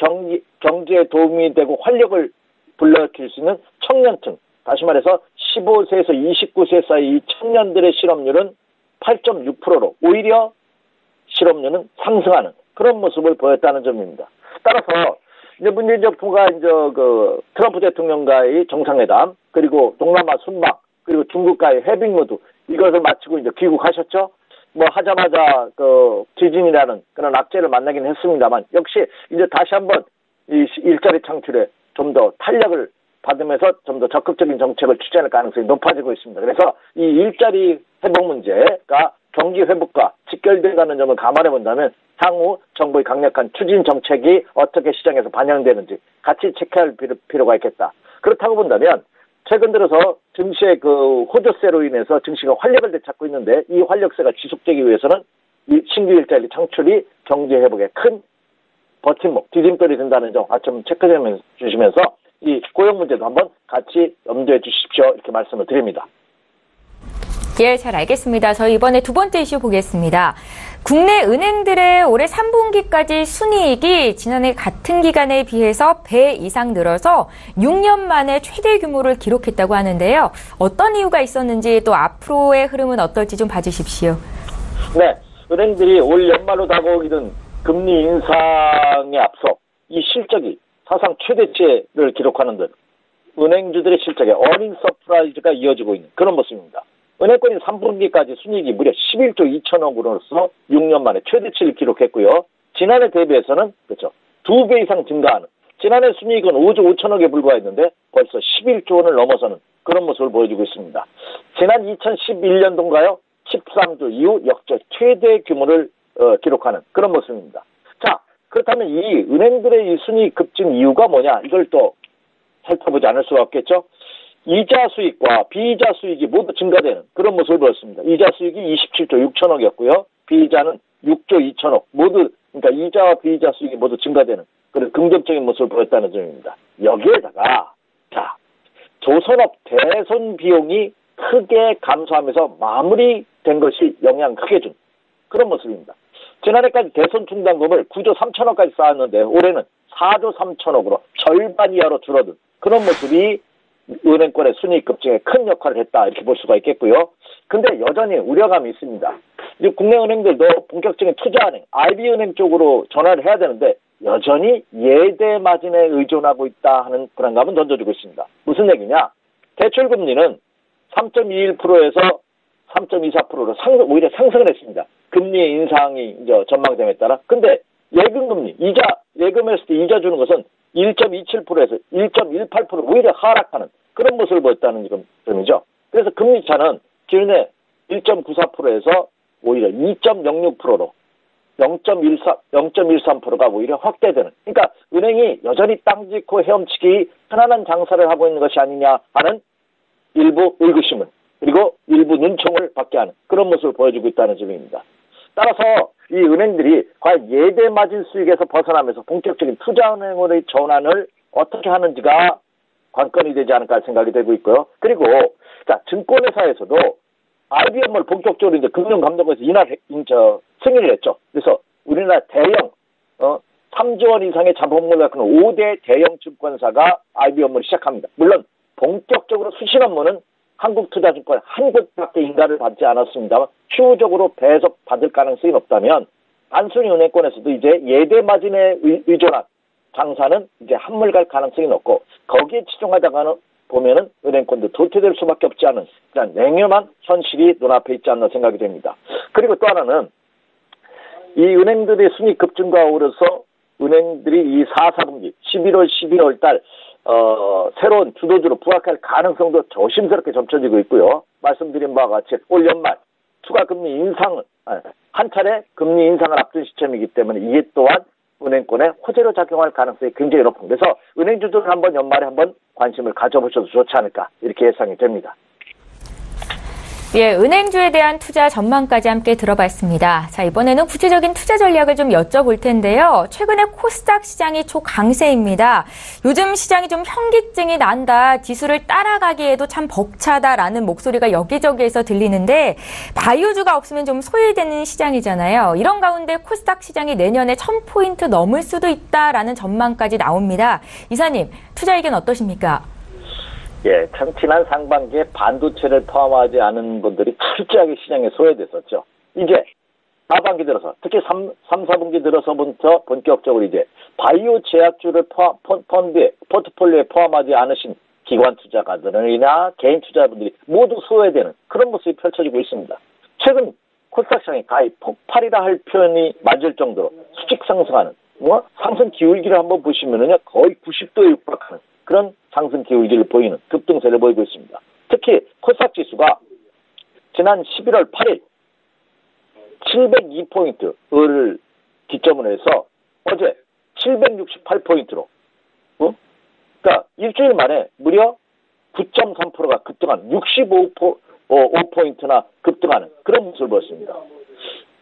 경제에 도움이 되고 활력을 불러일으킬 수 있는 청년층, 다시 말해서 15세에서 29세 사이 이 청년들의 실업률은 8.6%로 오히려 실업률은 상승하는 그런 모습을 보였다는 점입니다. 따라서 이제 문재인 정부가 이제 트럼프 대통령과의 정상회담, 그리고 동남아 순방, 그리고 중국과의 해빙 모드 이것을 마치고 이제 귀국하셨죠. 하자마자 지진이라는 그런 악재를 만나긴 했습니다만 역시 이제 다시 한번 이 일자리 창출에 좀 더 탄력을 받으면서 좀 더 적극적인 정책을 추진할 가능성이 높아지고 있습니다. 그래서 이 일자리 회복 문제가 경기 회복과 직결된다는 점을 감안해 본다면 향후 정부의 강력한 추진 정책이 어떻게 시장에서 반영되는지 같이 체크할 필요가 있겠다. 그렇다고 본다면 최근 들어서 증시의 호조세로 인해서 증시가 활력을 되찾고 있는데 이 활력세가 지속되기 위해서는 이 신규 일자리 창출이 경제 회복에 큰 버팀목, 디딤돌이 된다는 점 좀 체크해 주시면서 이 고용 문제도 한번 같이 염두해 주십시오. 이렇게 말씀을 드립니다. 예, 잘 알겠습니다. 저희 이번에 두 번째 이슈 보겠습니다. 국내 은행들의 올해 3분기까지 순이익이 지난해 같은 기간에 비해서 배 이상 늘어서 6년 만에 최대 규모를 기록했다고 하는데요. 어떤 이유가 있었는지 또 앞으로의 흐름은 어떨지 좀 봐주십시오. 네, 은행들이 올 연말로 다가오기는 금리 인상에 앞서 이 실적이 사상 최대치를 기록하는 듯 은행주들의 실적에 어닝 서프라이즈가 이어지고 있는 그런 모습입니다. 은행권이 3분기까지 순이익이 무려 11조 2천억으로서 6년 만에 최대치를 기록했고요. 지난해 대비해서는 그렇죠. 2배 이상 증가하는 지난해 순이익은 5조 5천억에 불과했는데 벌써 11조 원을 넘어서는 그런 모습을 보여주고 있습니다. 지난 2011년도인가요? 13조 이후 역대 최대 규모를 기록하는 그런 모습입니다. 자, 그렇다면 이 은행들의 이 순이익 급증 이유가 뭐냐? 이걸 또 살펴보지 않을 수가 없겠죠. 이자 수익과 비이자 수익이 모두 증가되는 그런 모습을 보였습니다. 이자 수익이 27조 6천억이었고요. 비이자는 6조 2천억 모두 그러니까 이자와 비이자 수익이 모두 증가되는 그런 긍정적인 모습을 보였다는 점입니다. 여기에다가 조선업 대손 비용이 크게 감소하면서 마무리된 것이 영향 크게 준 그런 모습입니다. 지난해까지 대손 충당금을 9조 3천억까지 쌓았는데 올해는 4조 3천억으로 절반 이하로 줄어든 그런 모습이 은행권의 순이익 급증에 큰 역할을 했다 이렇게 볼 수가 있겠고요. 근데 여전히 우려감이 있습니다. 국내 은행들도 본격적인 투자은행, IB은행 쪽으로 전환을 해야 되는데 여전히 예대 마진에 의존하고 있다 하는 불안감은 던져주고 있습니다. 무슨 얘기냐? 대출금리는 3.21%에서 3.24%로 오히려 상승을 했습니다. 금리 인상이 이제 전망됨에 따라. 근데 예금금리, 예금했을 때 이자 주는 것은 1.27%에서 1.18% 오히려 하락하는 그런 모습을 보였다는 점이죠. 그래서 금리 차는 기존에 1.94%에서 오히려 2.06%로 0.13%가 오히려 확대되는. 그러니까 은행이 여전히 땅 짚고 헤엄치기 편안한 장사를 하고 있는 것이 아니냐 하는 일부 의구심을 그리고 일부 눈총을 받게 하는 그런 모습을 보여주고 있다는 점입니다. 따라서 이 은행들이 과연 예대 마진 수익에서 벗어나면서 본격적인 투자은행으로의 전환을 어떻게 하는지가 관건이 되지 않을까 생각이 되고 있고요. 그리고 자 증권회사에서도 IBM을 본격적으로 이제 금융감독원에서 승인을 했죠. 그래서 우리나라 대형 3조 원 이상의 자본금을 갖고 있는 5대 대형 증권사가 IBM을 시작합니다. 물론 본격적으로 수신 업무는 한국투자증권 한 곳밖에 인가를 받지 않았습니다만 추후적으로 배석받을 가능성이 높다면 단순히 은행권에서도 이제 예대 마진에 의존한 장사는 이제 한물 갈 가능성이 높고 거기에 치중하다가는 보면은 은행권도 도태될 수밖에 없지 않은 그냥 냉혈한 현실이 눈앞에 있지 않나 생각이 됩니다. 그리고 또 하나는 이 은행들의 순이익 급증과 어우러서 은행들이 이 4분기 11월, 12월 달 새로운 주도주로 부각할 가능성도 조심스럽게 점쳐지고 있고요. 말씀드린 바와 같이 올 연말 추가 금리 인상을 한 차례 금리 인상을 앞둔 시점이기 때문에 이게 또한 은행권에 호재로 작용할 가능성이 굉장히 높습니다. 그래서 은행주들 한번 연말에 한번 관심을 가져보셔도 좋지 않을까 이렇게 예상이 됩니다. 예, 은행주에 대한 투자 전망까지 함께 들어봤습니다. 자, 이번에는 구체적인 투자 전략을 좀 여쭤볼 텐데요. 최근에 코스닥 시장이 초강세입니다. 요즘 시장이 좀 현기증이 난다, 지수를 따라가기에도 참 벅차다라는 목소리가 여기저기에서 들리는데 바이오주가 없으면 좀 소외되는 시장이잖아요. 이런 가운데 코스닥 시장이 내년에 1000포인트 넘을 수도 있다라는 전망까지 나옵니다. 이사님, 투자 의견 어떠십니까? 예, 참 지난 상반기에 반도체를 포함하지 않은 분들이 철저하게 시장에 소외됐었죠. 이제 하반기 들어서 특히 3, 4분기 들어서부터 본격적으로 이제 바이오 제약주를 펀드에 포트폴리오에 포함하지 않으신 기관 투자가들이나 개인 투자분들이 모두 소외되는 그런 모습이 펼쳐지고 있습니다. 최근 코스닥 시장이 가히 폭발이라 할 표현이 맞을 정도로 수직 상승하는 상승 기울기를 한번 보시면은요 거의 90도에 육박하는 그런 상승 기울기를 보이는 급등세를 보이고 있습니다. 특히 코스닥 지수가 지난 11월 8일 702포인트를 기점으로 해서 어제 768포인트로 그러니까 일주일 만에 무려 9.3%가 급등한 65포인트나 급등하는 그런 모습을 보였습니다.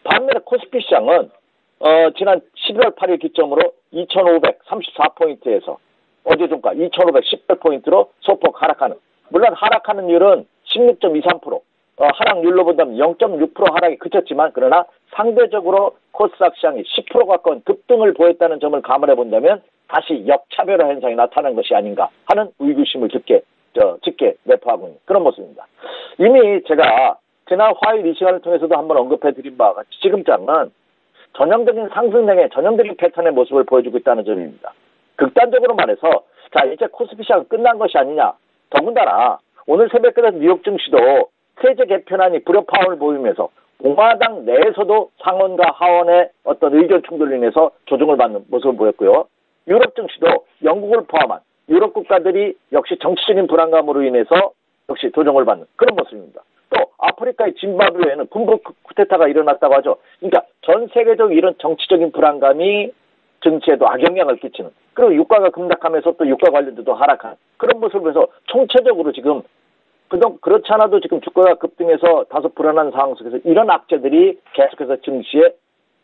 반면에 코스피 시장은 지난 11월 8일 기점으로 2,534포인트에서 어제 종가 2,518포인트로 소폭 하락하는 물론 하락하는 율은 16.23% 하락률로 본다면 0.6% 하락이 그쳤지만 그러나 상대적으로 코스닥 시장이 10% 가까운 급등을 보였다는 점을 감안해 본다면 다시 역차별화 현상이 나타난 것이 아닌가 하는 의구심을 짙게 내포하고 있는 그런 모습입니다. 이미 제가 지난 화요일 이 시간을 통해서도 한번 언급해 드린 바와 같이 지금 장은 전형적인 상승량의 전형적인 패턴의 모습을 보여주고 있다는 점입니다. 극단적으로 말해서 자 이제 코스피 시장 끝난 것이 아니냐. 더군다나 오늘 새벽까지 뉴욕 증시도 세제 개편안이 불협화음을 보이면서 공화당 내에서도 상원과 하원의 어떤 의견 충돌로 인해서 조정을 받는 모습을 보였고요. 유럽 증시도 영국을 포함한 유럽 국가들이 역시 정치적인 불안감으로 인해서 역시 조정을 받는 그런 모습입니다. 또 아프리카의 짐바브웨에는 군부 쿠데타가 일어났다고 하죠. 그러니까 전 세계적 이런 정치적인 불안감이 증시에도 악영향을 끼치는 그리고 유가가 급락하면서 또 유가 관련주도 하락한 그런 모습을 보면서 총체적으로 지금 그렇지 않아도 지금 주가가 급등해서 다소 불안한 상황 속에서 이런 악재들이 계속해서 증시에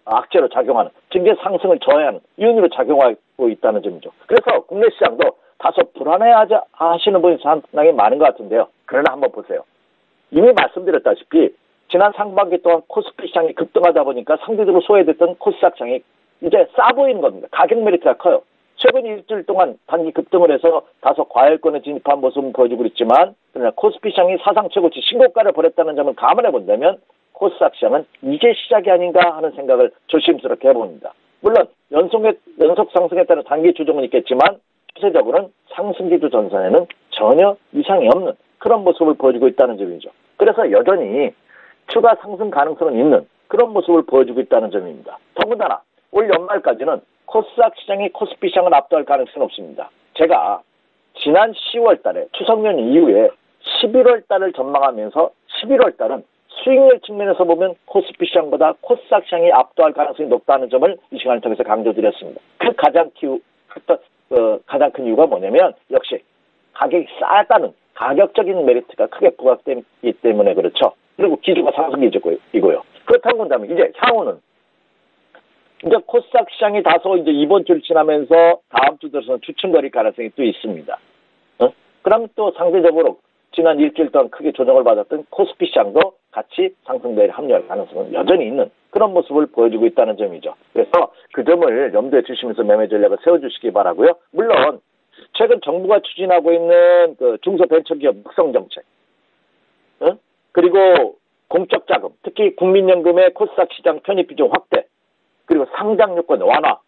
악재로 작용하는 증시 상승을 저해하는 요인으로 작용하고 있다는 점이죠. 그래서 국내 시장도 다소 불안해하시는 분이 상당히 많은 것 같은데요. 그러나 한번 보세요. 이미 말씀드렸다시피 지난 상반기 동안 코스피 시장이 급등하다 보니까 상대적으로 소외됐던 코스닥 시장이 이제 싸 보이는 겁니다. 가격 메리트가 커요. 최근 일주일 동안 단기 급등을 해서 다소 과열권에 진입한 모습은 보여주고 있지만 그러나 코스피 시장이 사상 최고치 신고가를 벌였다는 점을 감안해 본다면 코스닥 시장은 이제 시작이 아닌가 하는 생각을 조심스럽게 해봅니다. 물론 연속 상승에 따른 단기 조정은 있겠지만 추세적으로는 상승기조 전선에는 전혀 이상이 없는 그런 모습을 보여주고 있다는 점이죠. 그래서 여전히 추가 상승 가능성은 있는 그런 모습을 보여주고 있다는 점입니다. 더군다나 올 연말까지는 코스닥 시장이 코스피 시장을 압도할 가능성은 없습니다. 제가 지난 10월 달에 추석 연휴 이후에 11월 달을 전망하면서 11월 달은 수익률 측면에서 보면 코스피 시장보다 코스닥 시장이 압도할 가능성이 높다는 점을 이 시간을 통해서 강조드렸습니다. 그 가장 큰 이유가 뭐냐면 역시 가격이 싸다는 가격적인 메리트가 크게 부각되기 때문에 그렇죠. 그리고 기조가 상승 기조이고요. 그렇다고 본다면 이제 향후는 이제 코스닥 시장이 다소 이제 이번 주를 지나면서 다음 주 들어서는 주춤거릴 가능성이 또 있습니다. 그럼 또 상대적으로 지난 일주일 동안 크게 조정을 받았던 코스피 시장도 같이 상승세에 합류할 가능성은 여전히 있는 그런 모습을 보여주고 있다는 점이죠. 그래서 그 점을 염두에 두시면서 매매 전략을 세워주시기 바라고요. 물론 최근 정부가 추진하고 있는 그 중소벤처기업 육성 정책, 그리고 공적 자금, 특히 국민연금의 코스닥 시장 편입 비중 확대, 그리고 상장 요건 완화,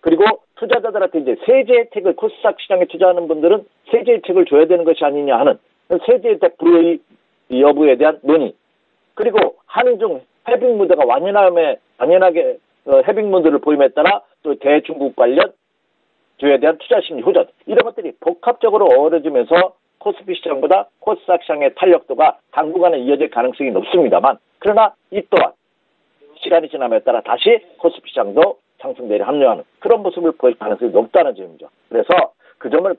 그리고 투자자들한테 이제 세제 혜택을 코스닥 시장에 투자하는 분들은 세제 혜택을 줘야 되는 것이 아니냐 하는 세제 혜택 불의 여부에 대한 논의, 그리고 한중 해빙 무드가 완연하게 해빙 무드를 보임에 따라 또 대중국 관련 주에 대한 투자 심리 호전, 이런 것들이 복합적으로 어우러지면서 코스피 시장보다 코스닥 시장의 탄력도가 당분간은 이어질 가능성이 높습니다만, 그러나 이 또한 시간이 지남에 따라 다시 코스피 시장도 상승세에 합류하는 그런 모습을 보일 가능성이 높다는 점이죠. 그래서 그 점을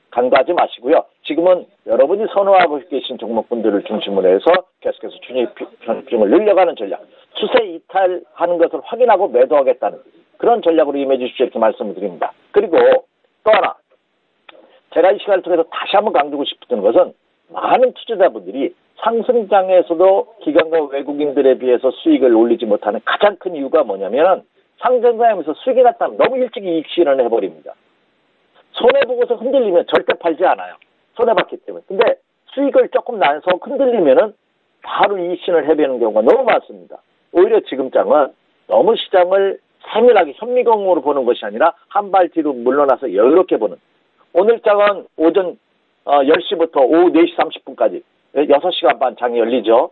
간과하지 마시고요. 지금은 여러분이 선호하고 계신 종목분들을 중심으로 해서 계속해서 중립을 늘려가는 전략, 추세 이탈하는 것을 확인하고 매도하겠다는 그런 전략으로 임해 주십시오, 이렇게 말씀을 드립니다. 그리고 또 하나, 제가 이 시간을 통해서 다시 한번 강조하고 싶은 것은 많은 투자자분들이 상승장에서도 기관과 외국인들에 비해서 수익을 올리지 못하는 가장 큰 이유가 뭐냐면 상승장에서 수익이 났다면 너무 일찍 이익 실현을 해버립니다. 손해보고서 흔들리면 절대 팔지 않아요. 손해봤기 때문에. 근데 수익을 조금 나서 흔들리면은 바로 이익 실현을 해버리는 경우가 너무 많습니다. 오히려 지금 장은 너무 시장을 세밀하게 현미경으로 보는 것이 아니라 한 발 뒤로 물러나서 여유롭게 보는, 오늘 장은 오전 10시부터 오후 4시 30분까지 6시간 반 장이 열리죠.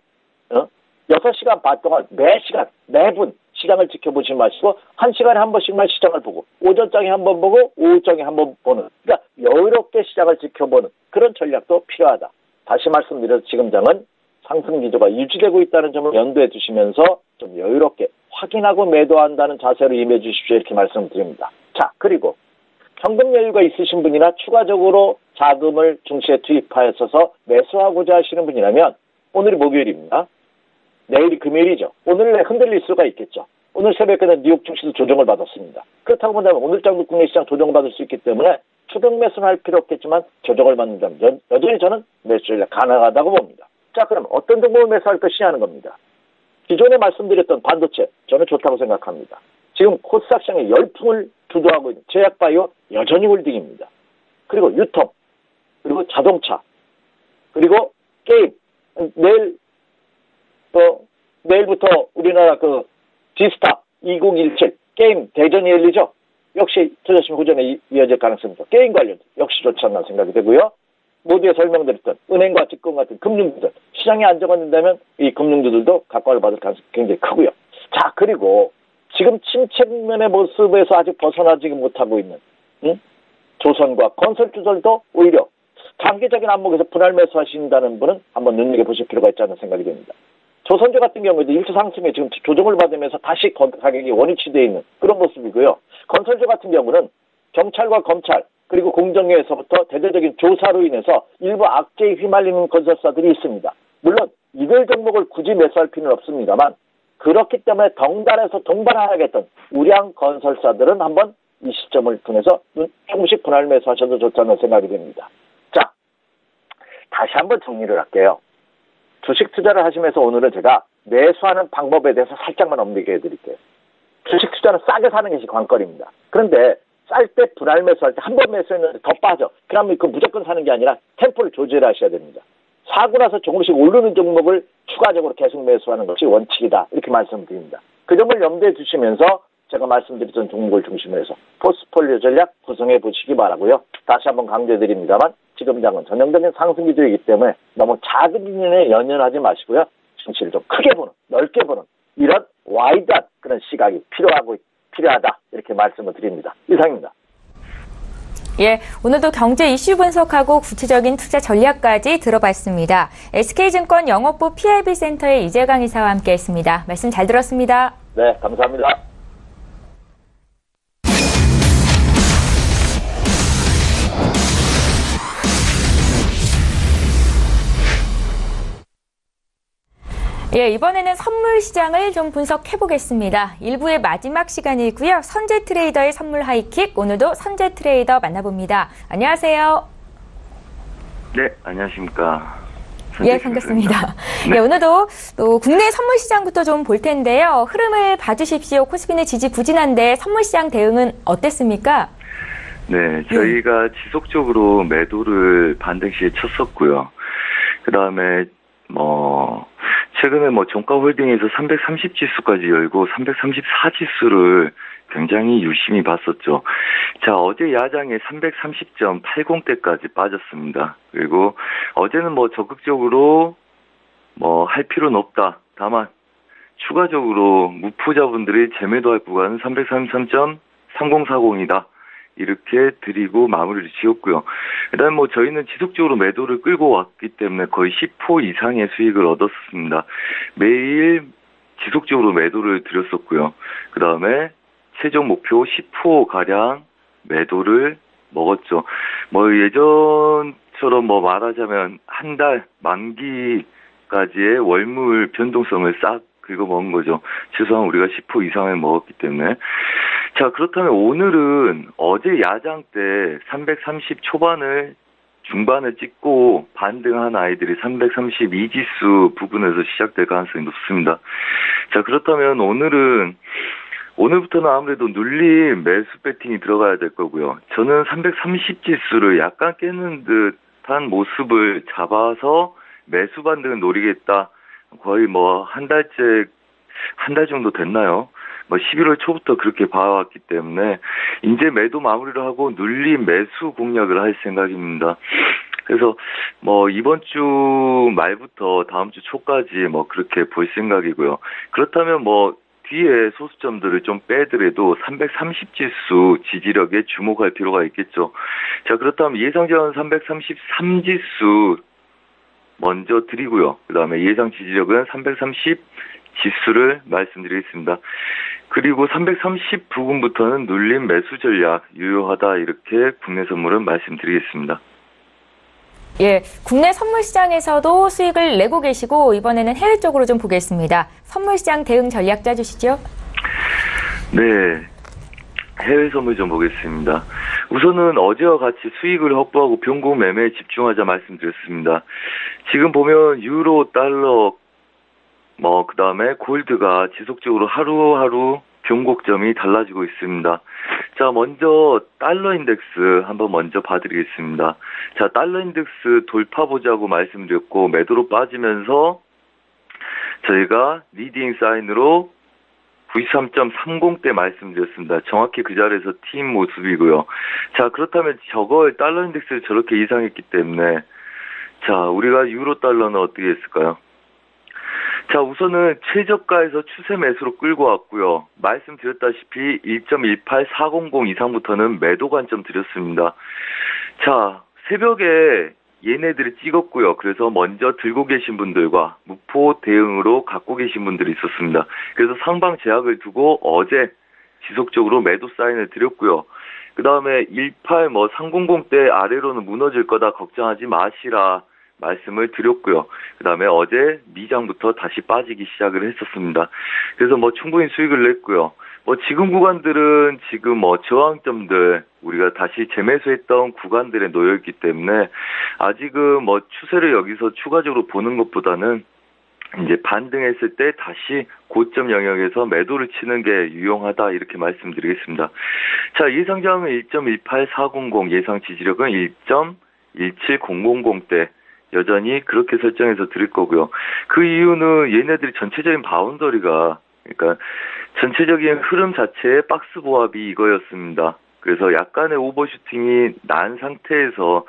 6시간 반 동안 매 시간, 매분 시장을 지켜보지 마시고 1시간에 한 번씩만 시장을 보고 오전장에 한 번 보고 오후장에 한 번 보는, 그러니까 여유롭게 시장을 지켜보는 그런 전략도 필요하다. 다시 말씀드려서 지금 장은 상승 기조가 유지되고 있다는 점을 염두에 두시면서 좀 여유롭게 확인하고 매도한다는 자세로 임해 주십시오, 이렇게 말씀드립니다. 자, 그리고 현금 여유가 있으신 분이나 추가적으로 자금을 중시에 투입하여서 매수하고자 하시는 분이라면 오늘이 목요일입니다. 내일이 금요일이죠. 오늘 흔들릴 수가 있겠죠. 오늘 새벽에는 뉴욕 증시도 조정을 받았습니다. 그렇다고 본다면 오늘 장도 국내 시장 조정을 받을 수 있기 때문에 추격 매수는 할 필요 없겠지만 조정을 받는다면 여전히 저는 매수 전략 가능하다고 봅니다. 자, 그럼 어떤 종목을 매수할 것이냐 하는 겁니다. 기존에 말씀드렸던 반도체, 저는 좋다고 생각합니다. 지금 코스닥 시장의 열풍을 주도하고 있는 제약바이오 여전히 홀딩입니다. 그리고 유통, 그리고 자동차, 그리고 게임. 내일부터 우리나라 그 디스타 2017 게임 대전이 열리죠. 역시 투자심 호전에 이어질 가능성이 있다. 게임 관련 역시 좋지 않나 생각이 되고요. 모두에 설명드렸던 은행과 증권 같은 금융주들, 시장이 안정화된다면 이 금융주들도 각광을 받을 가능성이 굉장히 크고요. 자, 그리고 지금 침체면의 모습에서 아직 벗어나지 못하고 있는 조선과 건설주들도 오히려 장기적인 안목에서 분할 매수하신다는 분은 한번 눈여겨보실 필요가 있지 않나 생각이 됩니다. 조선주 같은 경우에도 일주 상승에 지금 조정을 받으면서 다시 가격이 원위치되어 있는 그런 모습이고요. 건설주 같은 경우는 경찰과 검찰 그리고 공정위에서부터 대대적인 조사로 인해서 일부 악재에 휘말리는 건설사들이 있습니다. 물론 이들 종목을 굳이 매수할 필요는 없습니다만 그렇기 때문에 덩달아서 동반하겠던 우량 건설사들은 한번 이 시점을 통해서 조금씩 분할 매수하셔도 좋다는 생각이 됩니다. 자, 다시 한번 정리를 할게요. 주식 투자를 하시면서 오늘은 제가 매수하는 방법에 대해서 살짝만 업데이트해 드릴게요. 주식 투자는 싸게 사는 것이 관건입니다. 그런데 쌀 때 분할 매수할 때 한 번 매수했는데 더 빠져. 그러면 그 무조건 사는 게 아니라 템포를 조절하셔야 됩니다. 사고 나서 조금씩 오르는 종목을 추가적으로 계속 매수하는 것이 원칙이다. 이렇게 말씀드립니다. 그 점을 염두에 두시면서 제가 말씀드렸던 종목을 중심으로 해서 포트폴리오 전략 구성해 보시기 바라고요. 다시 한번 강조해 드립니다만 지금 장은 전형적인 상승 기조이기 때문에 너무 작은 인연에 연연하지 마시고요. 증시를 좀 크게 보는, 넓게 보는 이런 와이드한 그런 시각이 필요하다. 이렇게 말씀을 드립니다. 이상입니다. 예, 오늘도 경제 이슈 분석하고 구체적인 투자 전략까지 들어봤습니다. SK증권 영업부 PIB 센터의 이재강 이사와 함께했습니다. 말씀 잘 들었습니다. 네, 감사합니다. 예, 이번에는 선물 시장을 좀 분석해 보겠습니다. 1부의 마지막 시간이고요. 선재 트레이더의 선물 하이킥, 오늘도 선재 트레이더 만나봅니다. 안녕하세요. 네, 안녕하십니까. 예, 반갑습니다. 네. 예, 오늘도 또 국내 선물 시장부터 좀 볼 텐데요. 흐름을 봐주십시오. 코스피는 지지부진한데 선물 시장 대응은 어땠습니까? 네, 저희가 지속적으로 매도를 반등 시에 쳤었고요. 그 다음에 최근에 종가홀딩에서 330 지수까지 열고 334 지수를 굉장히 유심히 봤었죠. 자, 어제 야장에 330.80대까지 빠졌습니다. 그리고 어제는 적극적으로 할 필요는 없다. 다만 추가적으로 무투자분들이 재매도할 구간은 333.3040이다. 이렇게 드리고 마무리를 지었고요. 그다음 저희는 지속적으로 매도를 끌고 왔기 때문에 거의 10% 이상의 수익을 얻었습니다. 매일 지속적으로 매도를 드렸었고요. 그다음에 최종 목표 10%가량 매도를 먹었죠. 예전처럼 말하자면 한 달 만기까지의 월물 변동성을 싹 긁어먹은 거죠. 최소한 우리가 10% 이상을 먹었기 때문에. 자, 그렇다면 오늘은 어제 야장 때 330 중반을 찍고 반등한 아이들이 332 지수 부근에서 시작될 가능성이 높습니다. 자, 그렇다면 오늘부터는 아무래도 눌림 매수 배팅이 들어가야 될 거고요. 저는 330 지수를 약간 깨는 듯한 모습을 잡아서 매수 반등을 노리겠다. 거의 한 달 정도 됐나요? 11월 초부터 그렇게 봐왔기 때문에 이제 매도 마무리를 하고 눌림 매수 공략을 할 생각입니다. 그래서 이번 주 말부터 다음 주 초까지 그렇게 볼 생각이고요. 그렇다면 뒤에 소수점들을 좀 빼더라도 330 지수 지지력에 주목할 필요가 있겠죠. 자, 그렇다면 예상자원 333 지수 먼저 드리고요. 그 다음에 예상 지지력은 330 지수를 말씀드리겠습니다. 그리고 330 부근부터는 눌림 매수 전략 유효하다, 이렇게 국내 선물은 말씀드리겠습니다. 예, 국내 선물 시장에서도 수익을 내고 계시고 이번에는 해외 쪽으로 좀 보겠습니다. 선물 시장 대응 전략 짜주시죠. 네, 해외 선물 좀 보겠습니다. 우선은 어제와 같이 수익을 확보하고 변곡 매매에 집중하자 말씀드렸습니다. 지금 보면 유로, 달러, 그 다음에 골드가 지속적으로 하루하루 변곡점이 달라지고 있습니다. 자, 먼저 달러 인덱스 한번 먼저 봐드리겠습니다. 자, 달러 인덱스 돌파 보자고 말씀드렸고 매도로 빠지면서 저희가 리딩 사인으로 93.30대 말씀드렸습니다. 정확히 그 자리에서 팀 모습이고요. 자, 그렇다면 저걸 달러 인덱스를 저렇게 이상했기 때문에 자, 우리가 유로 달러는 어떻게 했을까요? 자, 우선은 최저가에서 추세 매수로 끌고 왔고요. 말씀드렸다시피 1.18400 이상부터는 매도 관점 드렸습니다. 자, 새벽에 얘네들이 찍었고요. 그래서 먼저 들고 계신 분들과 무포 대응으로 갖고 계신 분들이 있었습니다. 그래서 상방 제약을 두고 어제 지속적으로 매도 사인을 드렸고요. 그 다음에 300대 아래로는 무너질 거다 걱정하지 마시라 말씀을 드렸고요. 그 다음에 어제 미장부터 다시 빠지기 시작을 했었습니다. 그래서 충분히 수익을 냈고요. 지금 구간들은 지금 저항점들 우리가 다시 재매수했던 구간들에 놓여있기 때문에 아직은 추세를 여기서 추가적으로 보는 것보다는 이제 반등했을 때 다시 고점 영역에서 매도를 치는 게 유용하다, 이렇게 말씀드리겠습니다. 자, 예상 저항은 1.18400, 예상 지지력은 1.17000대 여전히 그렇게 설정해서 드릴 거고요. 그 이유는 얘네들이 전체적인 바운더리가, 그러니까 전체적인 흐름 자체의 박스 보합이 이거였습니다. 그래서 약간의 오버슈팅이 난 상태에서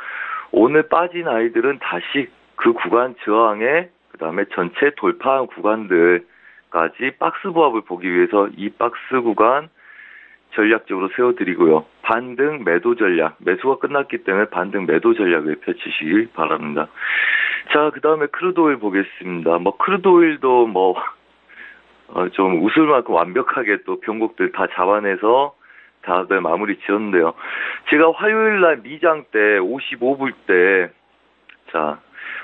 오늘 빠진 아이들은 다시 그 구간 저항에 그 다음에 전체 돌파한 구간들까지 박스 보합을 보기 위해서 이 박스 구간 전략적으로 세워드리고요. 반등 매도 전략, 매수가 끝났기 때문에 반등 매도 전략을 펼치시길 바랍니다. 자, 그 다음에 크루드오일 보겠습니다. 크루드오일도 좀 웃을 만큼 완벽하게 또 변곡들 다 잡아내서 다들 마무리 지었는데요. 제가 화요일날 미장 때 55불 때,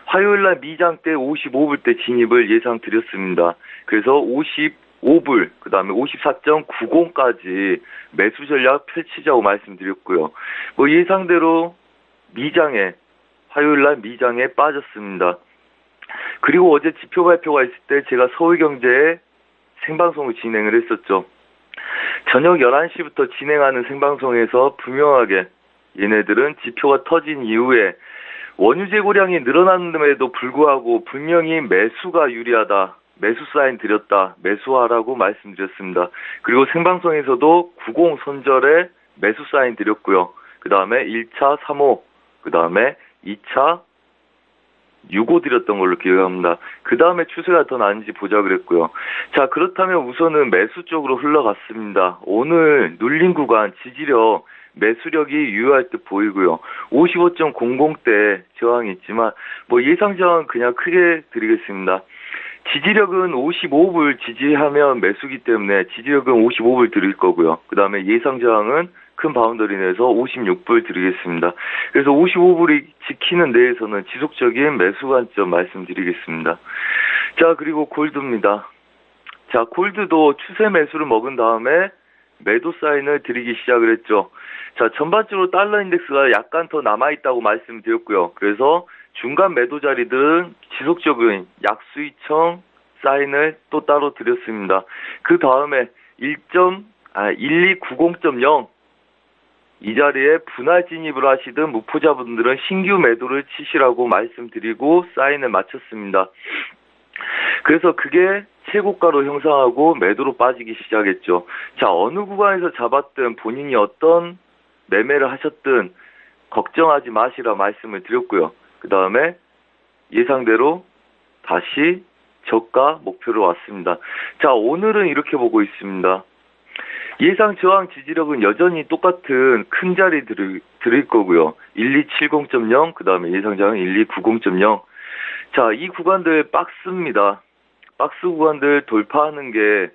화요일날 미장 때 55불 때 진입을 예상 드렸습니다. 그래서 55불, 그 다음에 54.90까지 매수 전략 펼치자고 말씀드렸고요. 예상대로 화요일날 미장에 빠졌습니다. 그리고 어제 지표 발표가 있을 때 제가 서울경제에 생방송을 진행을 했었죠. 저녁 11시부터 진행하는 생방송에서 분명하게 얘네들은 지표가 터진 이후에 원유 재고량이 늘어났음에도 불구하고 분명히 매수가 유리하다. 매수 사인 드렸다. 매수하라고 말씀드렸습니다. 그리고 생방송에서도 90 손절에 매수 사인 드렸고요. 그 다음에 1차 3호, 그 다음에 2차 6호 드렸던 걸로 기억합니다. 그 다음에 추세가 더 나은지 보자 그랬고요. 자, 그렇다면 우선은 매수 쪽으로 흘러갔습니다. 오늘 눌린 구간 지지력, 매수력이 유효할 듯 보이고요. 55.00대 저항이 있지만 예상 저항은 그냥 크게 드리겠습니다. 지지력은 55불 지지하면 매수기 때문에 지지력은 55불 드릴 거고요. 그 다음에 예상 저항은 큰 바운더리 내에서 56불 드리겠습니다. 그래서 55불이 지키는 데에서는 지속적인 매수 관점 말씀드리겠습니다. 자, 그리고 골드입니다. 자, 골드도 추세 매수를 먹은 다음에 매도 사인을 드리기 시작을 했죠. 자, 전반적으로 달러 인덱스가 약간 더 남아있다고 말씀드렸고요. 그래서 중간 매도 자리들은 지속적인 약수익청 사인을 또 따로 드렸습니다. 그 다음에 1290.0 이 자리에 분할 진입을 하시던 무포자분들은 신규 매도를 치시라고 말씀드리고 사인을 마쳤습니다. 그래서 그게 최고가로 형성하고 매도로 빠지기 시작했죠. 자, 어느 구간에서 잡았든 본인이 어떤 매매를 하셨든 걱정하지 마시라 말씀을 드렸고요. 그 다음에 예상대로 다시 저가 목표로 왔습니다. 자, 오늘은 이렇게 보고 있습니다. 예상 저항 지지력은 여전히 똑같은 큰 자리 드릴 거고요. 1270.0, 그 다음에 예상 저항은 1290.0. 자, 이 구간들 박스입니다. 박스 구간들 돌파하는 게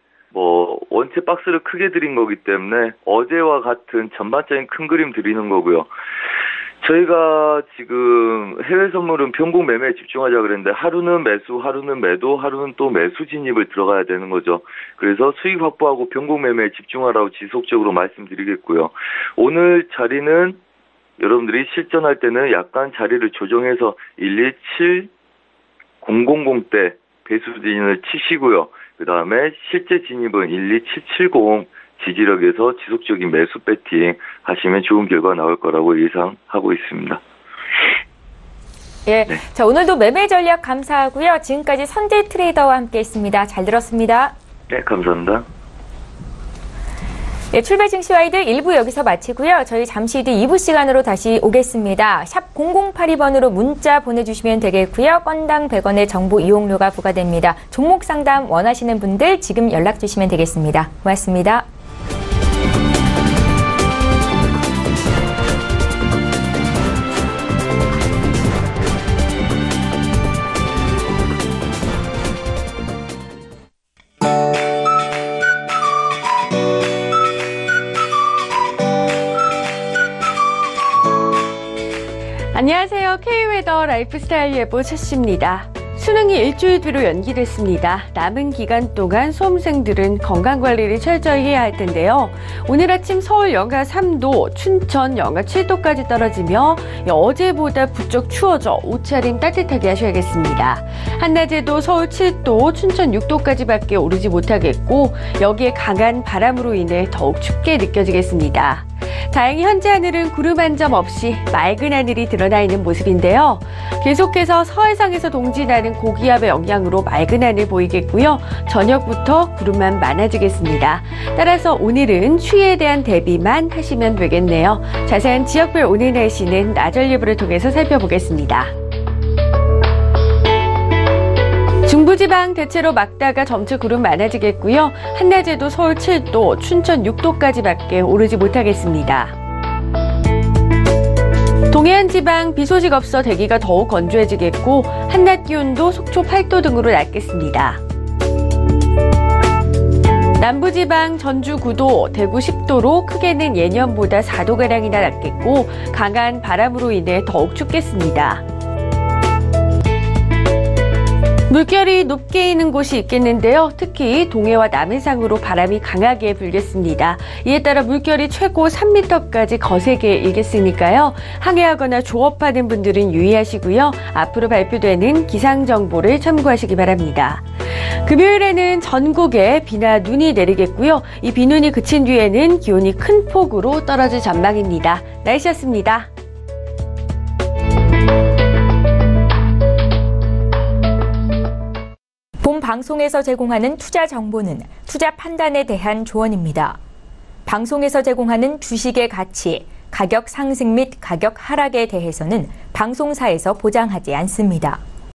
원체 박스를 크게 드린 거기 때문에 어제와 같은 전반적인 큰 그림 드리는 거고요. 저희가 지금 해외 선물은 변곡 매매에 집중하자 그랬는데 하루는 매수, 하루는 매도, 하루는 또 매수 진입을 들어가야 되는 거죠. 그래서 수익 확보하고 변곡 매매에 집중하라고 지속적으로 말씀드리겠고요. 오늘 자리는 여러분들이 실전할 때는 약간 자리를 조정해서 127000대 배수 진입을 치시고요. 그 다음에 실제 진입은 12770 지지력에서 지속적인 매수 배팅 하시면 좋은 결과 나올 거라고 예상하고 있습니다. 예, 네. 자, 오늘도 매매 전략 감사하고요. 지금까지 선재 트레이더와 함께했습니다. 잘 들었습니다. 네, 감사합니다. 네, 출발 증시와이드 1부 여기서 마치고요. 저희 잠시 뒤 2부 시간으로 다시 오겠습니다. 샵 0082번으로 문자 보내주시면 되겠고요. 건당 100원의 정보 이용료가 부과됩니다. 종목 상담 원하시는 분들 지금 연락 주시면 되겠습니다. 고맙습니다. 안녕하세요. K웨더 라이프스타일 예보 최씨입니다. 수능이 일주일 뒤로 연기됐습니다. 남은 기간 동안 수험생들은 건강관리를 철저히 해야 할 텐데요. 오늘 아침 서울 영하 3도, 춘천 영하 7도까지 떨어지며 어제보다 부쩍 추워져 옷차림 따뜻하게 하셔야겠습니다. 한낮에도 서울 7도, 춘천 6도까지밖에 오르지 못하겠고 여기에 강한 바람으로 인해 더욱 춥게 느껴지겠습니다. 다행히 현재 하늘은 구름 한 점 없이 맑은 하늘이 드러나 있는 모습인데요. 계속해서 서해상에서 동진하는 고기압의 영향으로 맑은 하늘 보이겠고요. 저녁부터 구름만 많아지겠습니다. 따라서 오늘은 추위에 대한 대비만 하시면 되겠네요. 자세한 지역별 오늘 날씨는 나절 예보를 통해서 살펴보겠습니다. 중부지방 대체로 막다가 점차 구름 많아지겠고요. 한낮에도 서울 7도, 춘천 6도까지밖에 오르지 못하겠습니다. 동해안 지방 비 소식 없어 대기가 더욱 건조해지겠고 한낮 기온도 속초 8도 등으로 낮겠습니다. 남부지방 전주 9도, 대구 10도로 크게는 예년보다 4도가량이나 낮겠고 강한 바람으로 인해 더욱 춥겠습니다. 물결이 높게 있는 곳이 있겠는데요. 특히 동해와 남해상으로 바람이 강하게 불겠습니다. 이에 따라 물결이 최고 3m까지 거세게 일겠으니까요. 항해하거나 조업하는 분들은 유의하시고요. 앞으로 발표되는 기상정보를 참고하시기 바랍니다. 금요일에는 전국에 비나 눈이 내리겠고요. 이 비눈이 그친 뒤에는 기온이 큰 폭으로 떨어질 전망입니다. 날씨였습니다. 본 방송에서 제공하는 투자 정보는 투자 판단에 대한 조언입니다. 방송에서 제공하는 주식의 가치, 가격 상승 및 가격 하락에 대해서는 방송사에서 보장하지 않습니다.